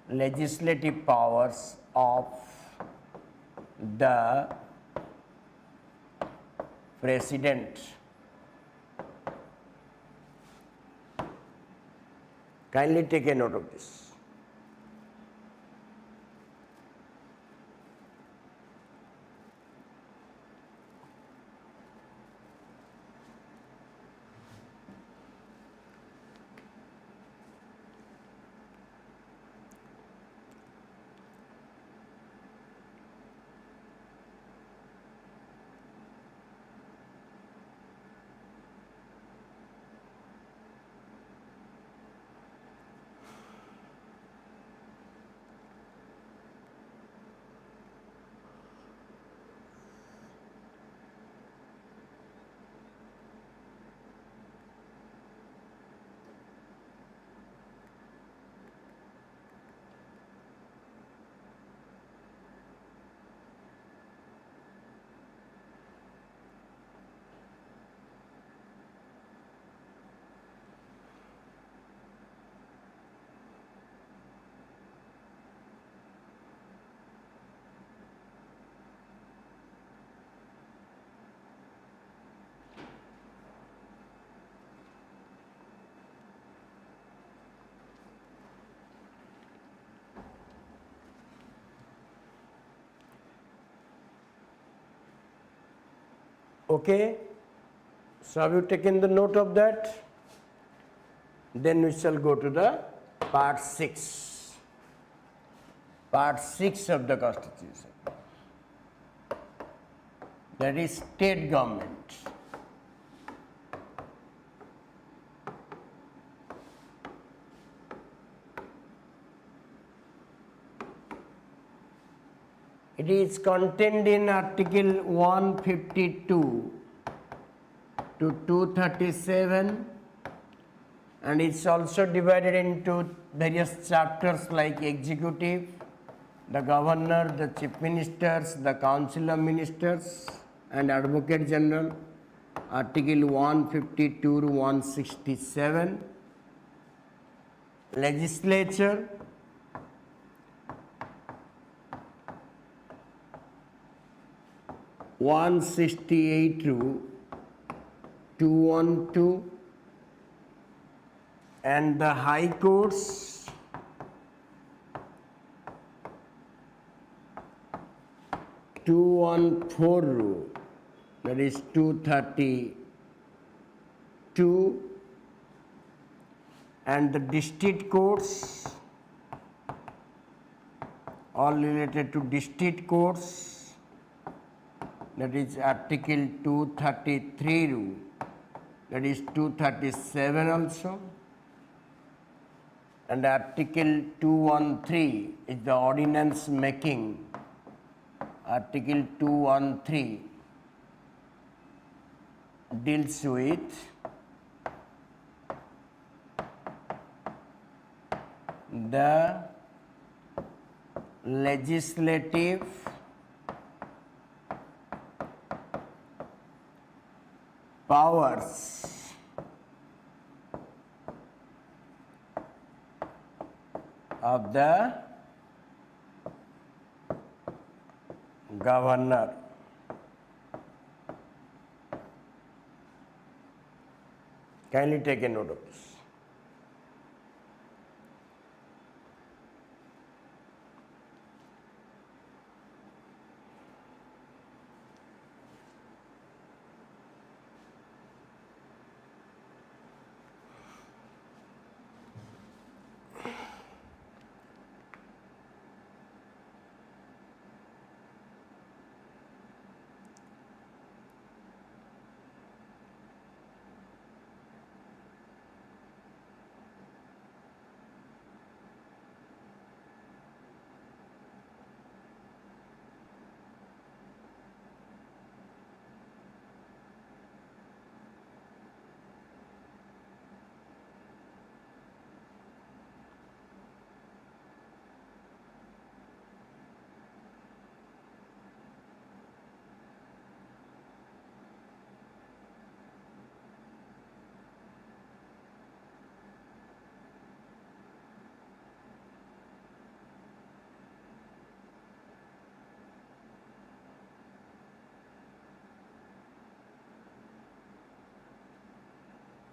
legislative powers of the President. Kindly take a note of this. Okay, so have you taken the note of that? Then we shall go to the part 6. Part 6 of the Constitution. That is state government. It is contained in Article 152 to 237, and it's also divided into various chapters like executive, the governor, the chief ministers, the council of ministers, and advocate general. Article 152 to 167, legislature, 168 to 212, and the High Courts 214 rule, that is 232, and the district courts, all related to district courts, that is Article 233 rule, that is 237 also, and Article 213 is the ordinance making. Article 213 deals with the legislative powers of the governor. Kindly take a note of this.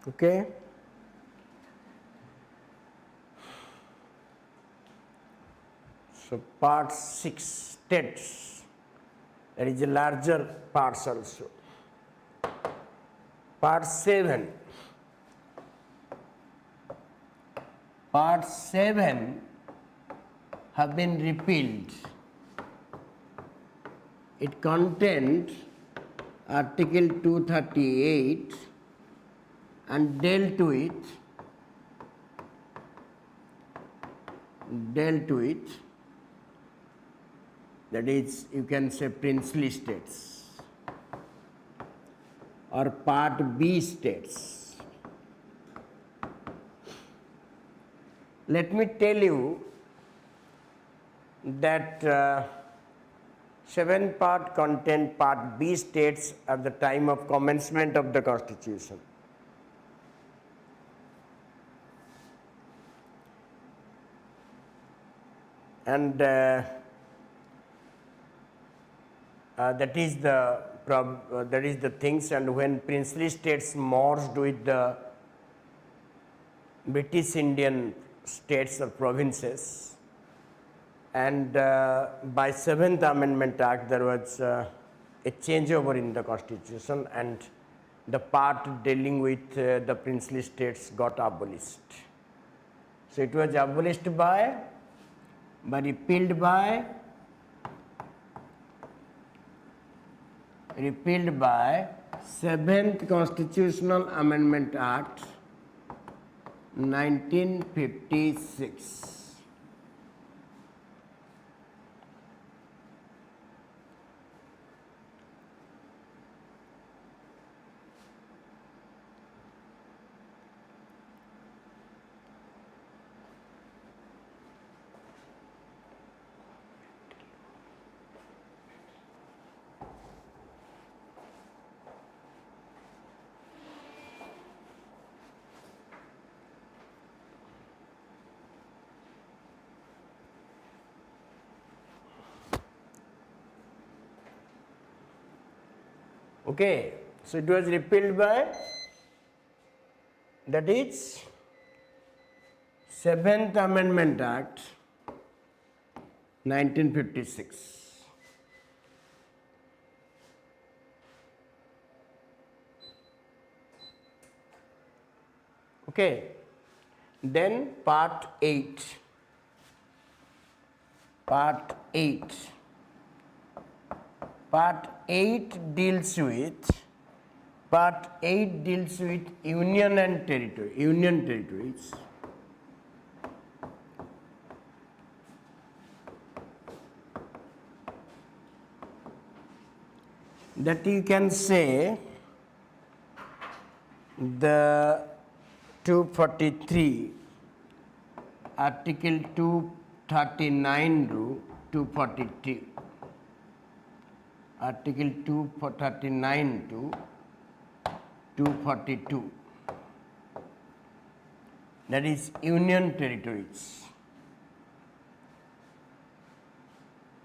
Okay. So part 6 states, there is a larger parts also. Part 7. Part 7 have been repealed. It contained Article 238 and dealt with that is, you can say, princely states or part B states. Let me tell you that 7 part contained part B states at the time of commencement of the Constitution. And that is the things. And when princely states merged with the British Indian states or provinces, and by 7th Amendment Act there was a changeover in the Constitution, and the part dealing with the princely states got abolished. So it was abolished by repealed by 7th Constitutional Amendment Act 1956. Okay, so it was repealed by, that is 7th Amendment Act 1956. Okay, then part 8. Part 8. Part 8 deals with union and territory, union territories. That you can say the 243, Article 239 to 242. Article 239 to 242. That is union territories.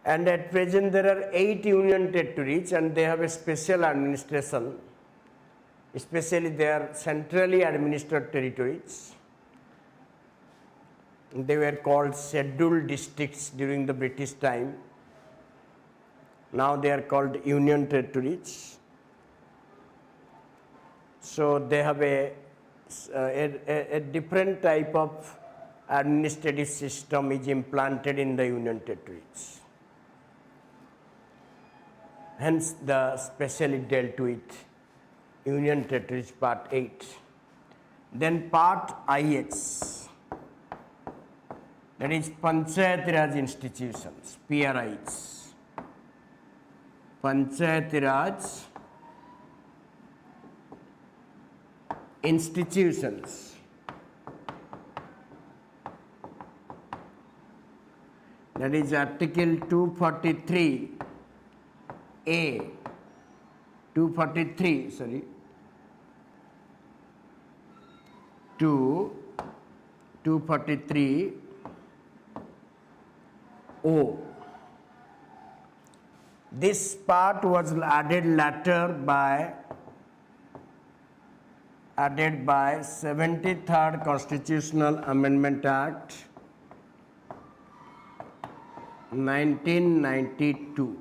And at present there are 8 union territories and they have a special administration. Especially they are centrally administered territories. They were called scheduled districts during the British time. Now they are called union territories. So they have a different type of administrative system is implanted in the union territories. Hence the specially dealt with union territories part 8. Then part IX, that is Panchayat Raj institutions, PRIs. Panchayat Raj institutions. That is Article 243A, 243, sorry, to 243O. This part was added later by 73rd Constitutional Amendment Act 1992.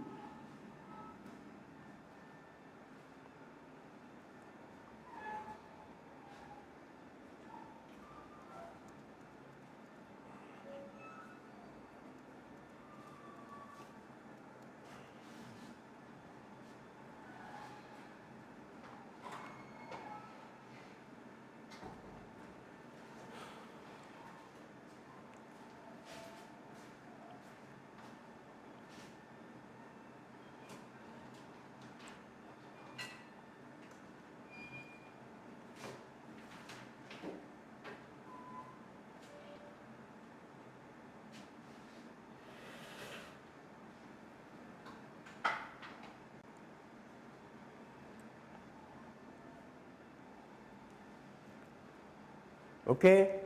Okay,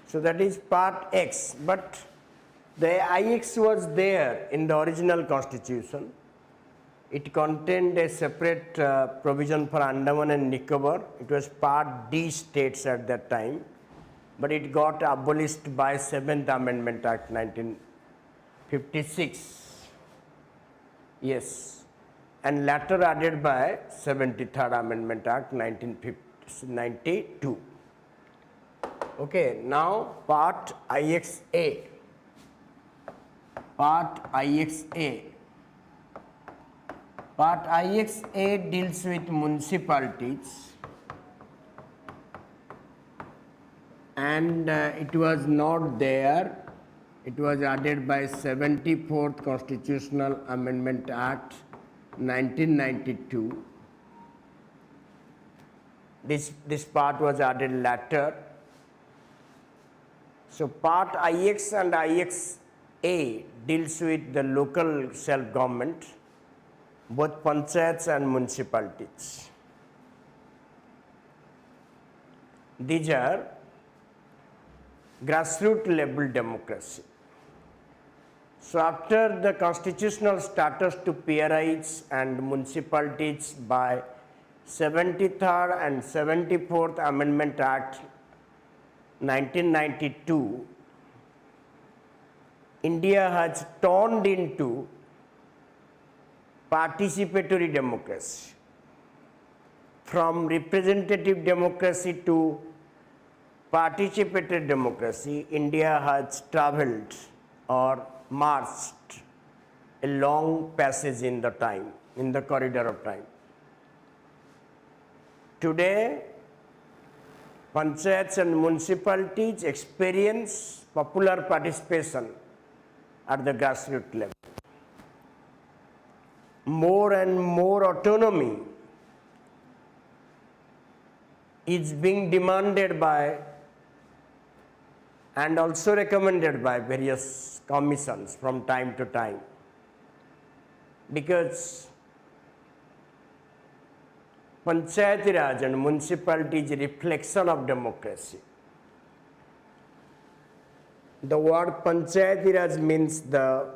so that is part X, but the IX was there in the original constitution. It contained a separate provision for Andaman and Nicobar. It was part D states at that time, but it got abolished by 7th Amendment Act 1956. Yes, and later added by 73rd Amendment Act 1992. Okay, now part IXA. Part IXA. Part IXA deals with municipalities, and it was not there. It was added by 74th Constitutional Amendment Act 1992. This part was added later. So part IX and IXA deals with the local self-government, both panchayats and municipalities. These are grassroots level democracy. So after the constitutional status to PRIs and municipalities by 73rd and 74th Amendment Act 1992, India has turned into participatory democracy. From representative democracy to participatory democracy, India has traveled or marched a long passage in the time, in the corridor of time. Today, panchayats and municipalities experience popular participation at the grassroots level. More and more autonomy is being demanded by and also recommended by various commissions from time to time, because Panchayati Raj and municipality is a reflection of democracy. The word Panchayati Raj means the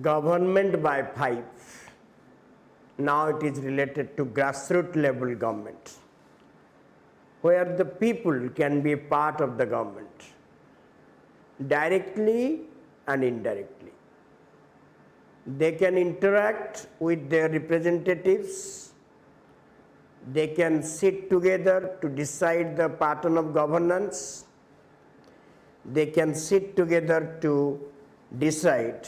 government by pipe. Now it is related to grassroots level government, where the people can be part of the government, directly and indirectly. They can interact with their representatives. They can sit together to decide the pattern of governance. They can sit together to decide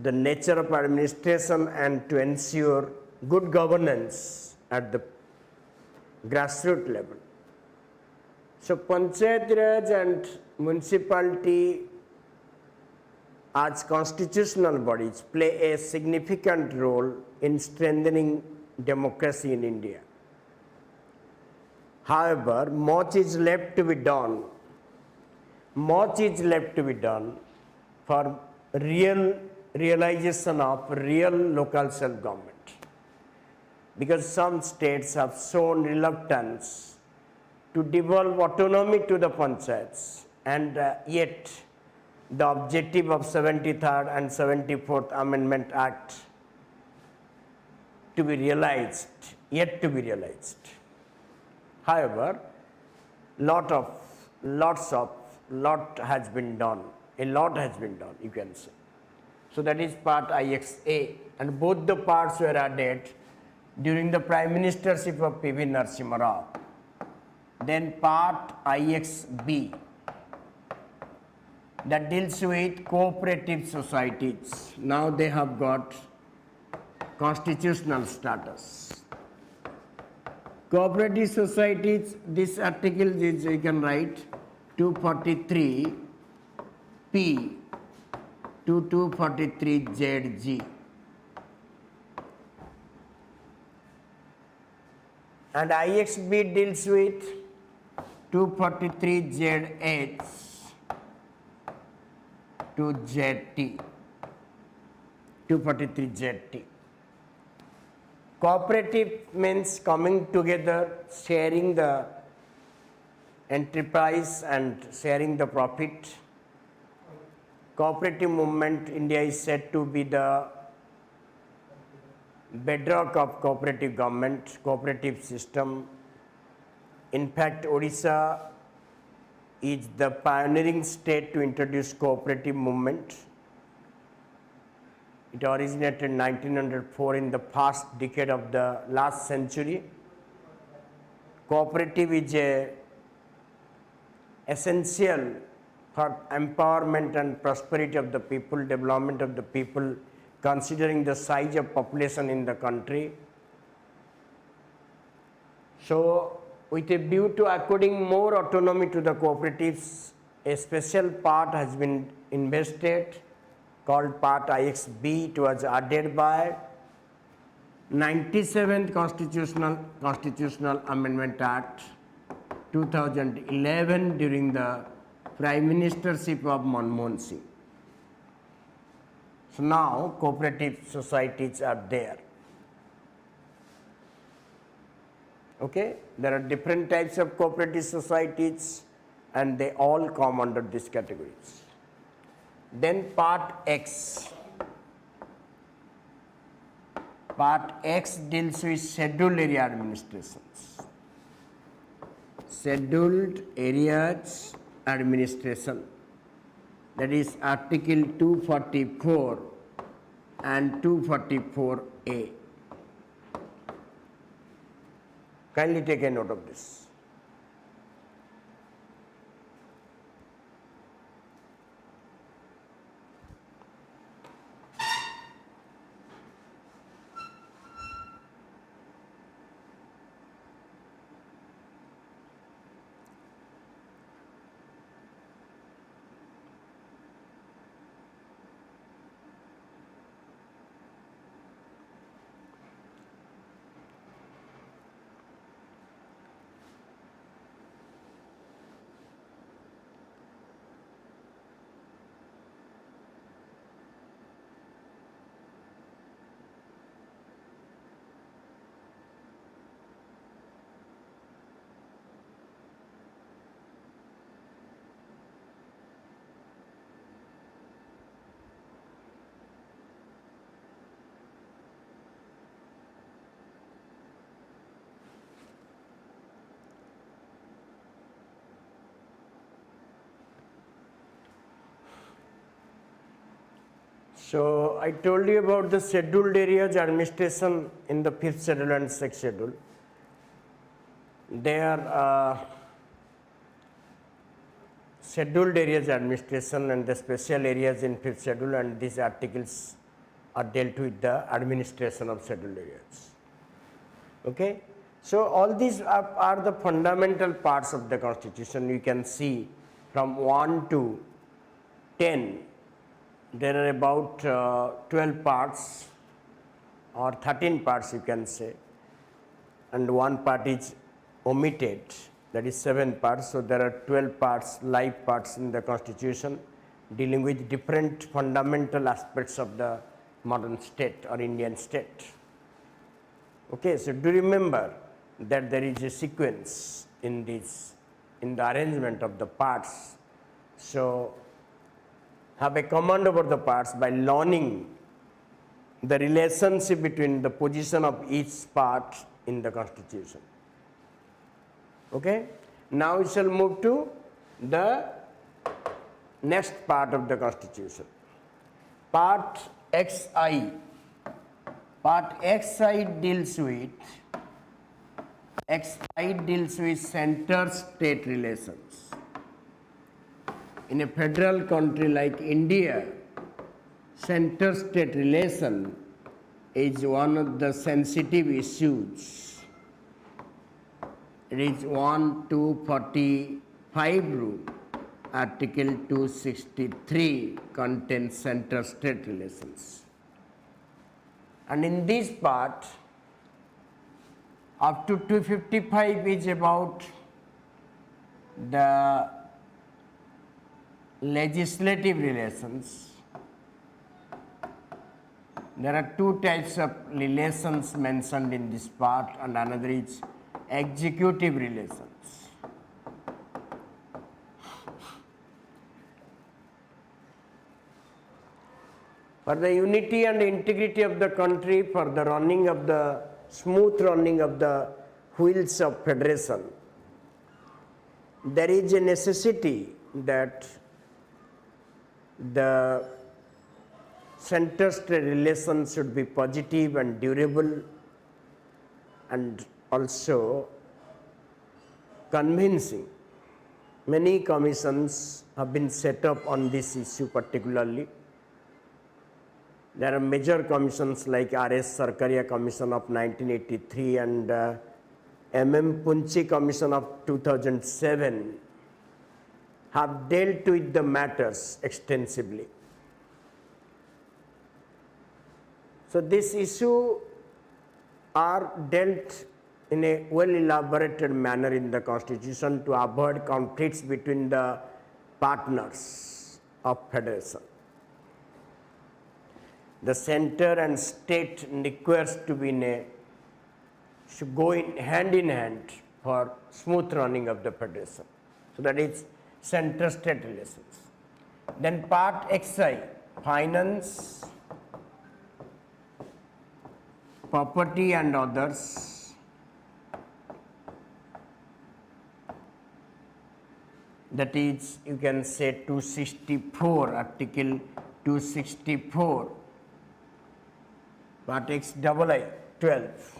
the nature of administration and to ensure good governance at the grassroots level. So Panchayat Raj and municipality as constitutional bodies play a significant role in strengthening democracy in India. However, much is left to be done. Much is left to be done for realization of real local self-government, because some states have shown reluctance to devolve autonomy to the panchayats, and yet the objective of 73rd and 74th Amendment Act to be realized, yet to be realized. However, lot has been done, a lot has been done, you can say. So that is part IXA, and both the parts were added during the Prime Ministership of P.V. Narasimha Rao. Then part IXB, that deals with cooperative societies. Now they have got constitutional status. Cooperative societies, this article is, you can write 243P to 243ZG. And IXB deals with 243ZH to ZT, 243ZT. Cooperative means coming together, sharing the enterprise and sharing the profit. Cooperative movement, India is said to be the bedrock of cooperative government, cooperative system. In fact, Odisha is the pioneering state to introduce cooperative movement. It originated in 1904 in the first decade of the last century. Cooperative is essential for empowerment and prosperity of the people, development of the people, considering the size of population in the country. So, with a view to according more autonomy to the cooperatives, a special part has been invested called Part IXB. It was added by 97th Constitutional Amendment Act 2011 during the Prime Ministership of Manmohan Singh. So now cooperative societies are there. Okay, there are different types of cooperative societies and they all come under these categories. Then part X. Part X deals with scheduled area administrations. Scheduled areas administration. That is Article 244 and 244A. Kindly take a note of this. So I told you about the scheduled areas administration in the 5th schedule and 6th schedule. They are scheduled areas administration and the special areas in 5th schedule, and these articles are dealt with the administration of scheduled areas. Okay. So all these are the fundamental parts of the Constitution. You can see from 1 to 10. There are about 12 parts or 13 parts, you can say, and one part is omitted, that is 7 parts. So there are 12 parts, live parts in the Constitution dealing with different fundamental aspects of the modern state or Indian state. Okay, so do remember that there is a sequence in this, in the arrangement of the parts. So have a command over the parts by learning the relationship between the position of each part in the Constitution. Okay. Now we shall move to the next part of the Constitution. Part XI. Part XI deals with center-state relations. In a federal country like India, center-state relation is one of the sensitive issues. It is 1245 rule, Article 263 contains center-state relations. And in this part, up to 255 is about the legislative relations. There are 2 types of relations mentioned in this part, and another is executive relations. For the unity and integrity of the country, for the running of the smooth running of the wheels of federation, there is a necessity that the center-state relations should be positive and durable, and also convincing. Many commissions have been set up on this issue particularly. There are major commissions like R.S. Sarkaria Commission of 1983 and M.M. Punchi Commission of 2007 have dealt with the matters extensively. So this issue are dealt in a well elaborated manner in the Constitution to avoid conflicts between the partners of federation. The center and state requires to be should go in hand for smooth running of the federation. So that is center-state relations. Then part XI, finance, property and others. That is, you can say 264, Article 264, part XII, 12,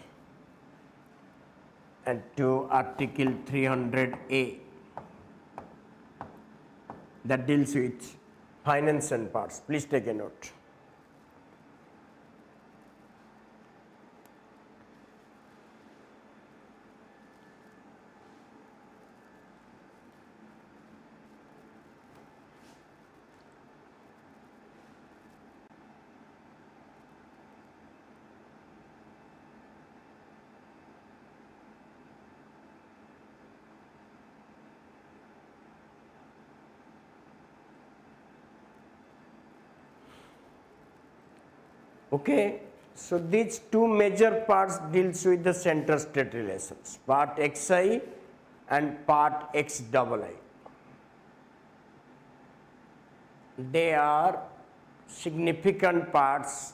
and to Article 300A, that deals with finance and parts. Please take a note. Okay, so these two major parts deals with the center-state relations, part XI and part XII. They are significant parts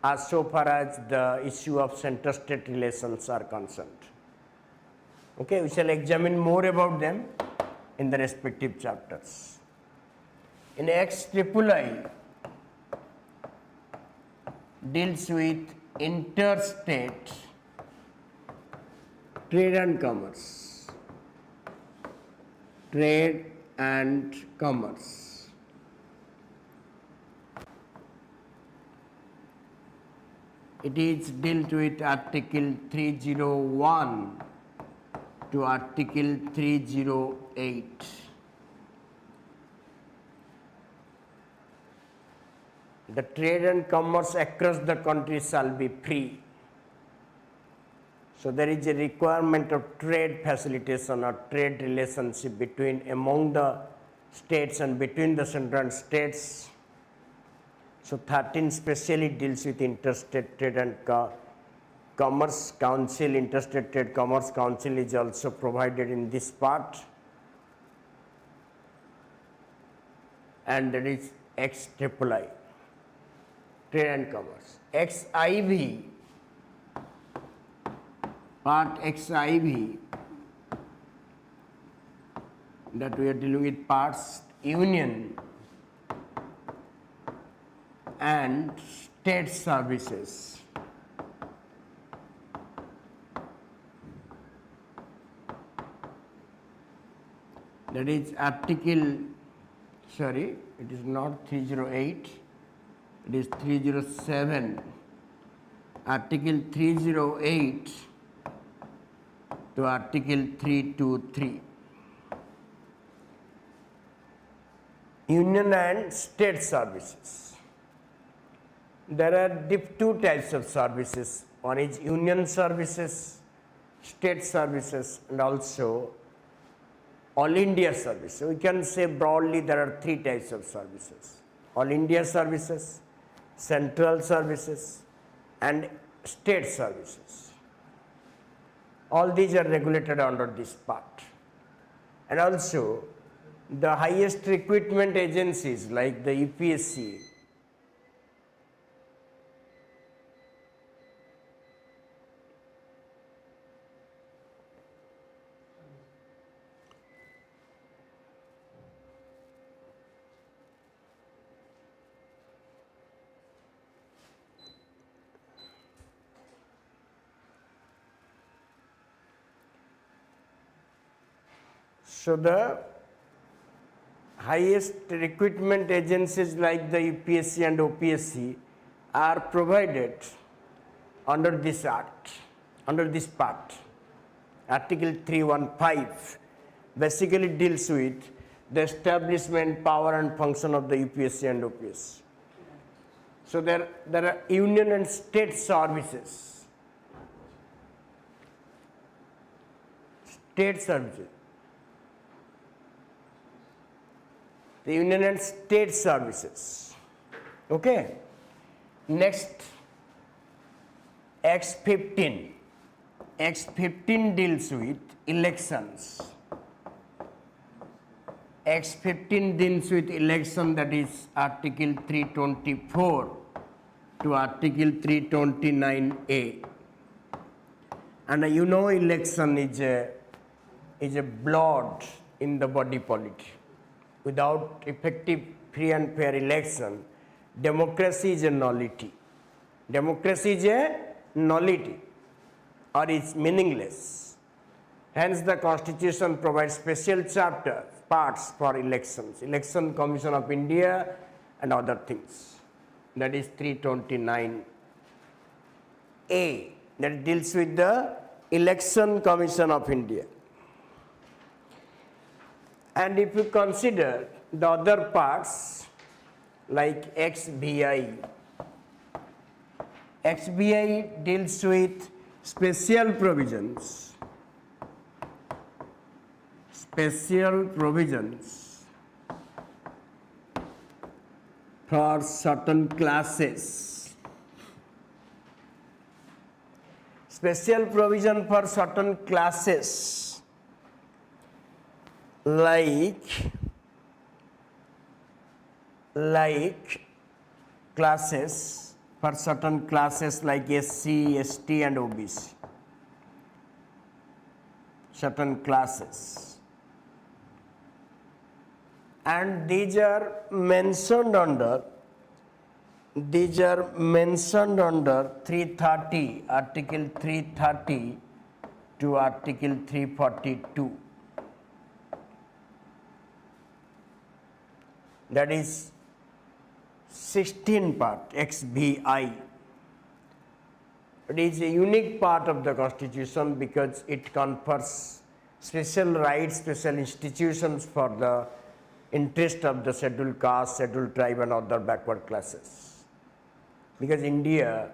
as so far as the issue of center-state relations are concerned. Okay, we shall examine more about them in the respective chapters. In XIII, deals with interstate trade and commerce. Trade and commerce. It is dealt with Article 301 to Article 308. The trade and commerce across the country shall be free. So there is a requirement of trade facilitation or trade relationship among the states and between the central states. So 13 specially deals with interstate trade and commerce council. Interstate trade commerce council is also provided in this part, and that is XIII. Trade and commerce. XIV, part XIV, that we are dealing with parts union and state services. That is Article, sorry, it is not 308. It is 307, Article 308 to Article 323. Union and state services. There are two types of services. One is union services, state services, and also all India service. So we can say broadly there are three types of services: all India services, central services, and state services. All these are regulated under this part. And also the highest recruitment agencies like the UPSC, so the highest recruitment agencies like the UPSC and OPSC are provided under this act, under this part. Article 315 basically deals with the establishment, power and function of the UPSC and OPSC. So there are union and state services. State services. The union and state services. Okay. Next, X15. X15 deals with elections. X15 deals with election, that is Article 324 to Article 329A. And you know election is a blood in the body politic. Without effective, free and fair election, democracy is a nullity. Democracy is a nullity or is meaningless. Hence the Constitution provides special chapters, parts for elections, Election Commission of India and other things. That is 329A, that deals with the Election Commission of India. And if you consider the other parts like XVI deals with special provisions for certain classes. Special provision for certain classes like classes for certain classes like SC, ST and OBC. Certain classes. And these are mentioned under 330, Article 330 to Article 342. That is 16 part, XVI. It is a unique part of the Constitution because it confers special rights, special institutions for the interest of the scheduled caste, scheduled tribe and other backward classes. Because India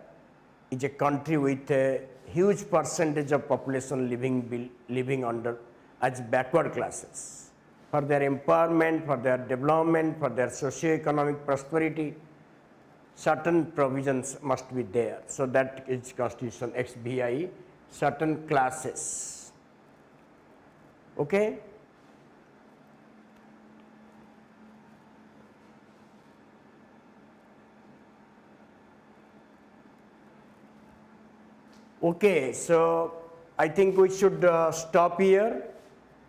is a country with a huge percentage of population living under as backward classes. For their empowerment, for their development, for their socio-economic prosperity, certain provisions must be there. So that is Constitution XVI, certain classes. Okay? Okay, so I think we should stop here.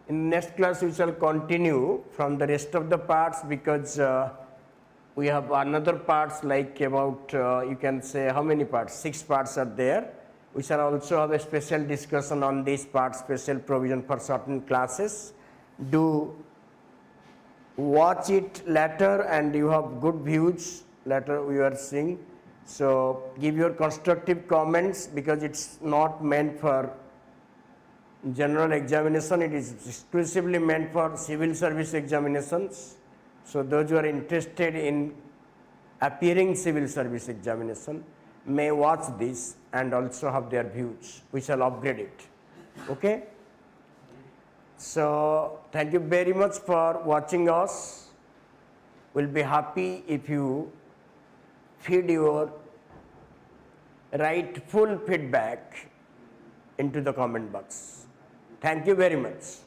In next class we shall continue from the rest of the parts because we have another parts like about, you can say how many parts? 6 parts are there. We shall also have a special discussion on these parts, special provision for certain classes. Do watch it later and you have good views later we are seeing. So give your constructive comments because it's not meant for general examination, it is exclusively meant for civil service examinations. So those who are interested in appearing civil service examination may watch this and also have their views. We shall upgrade it. Okay? So thank you very much for watching us. We'll be happy if you feed your rightful feedback into the comment box. Thank you very much.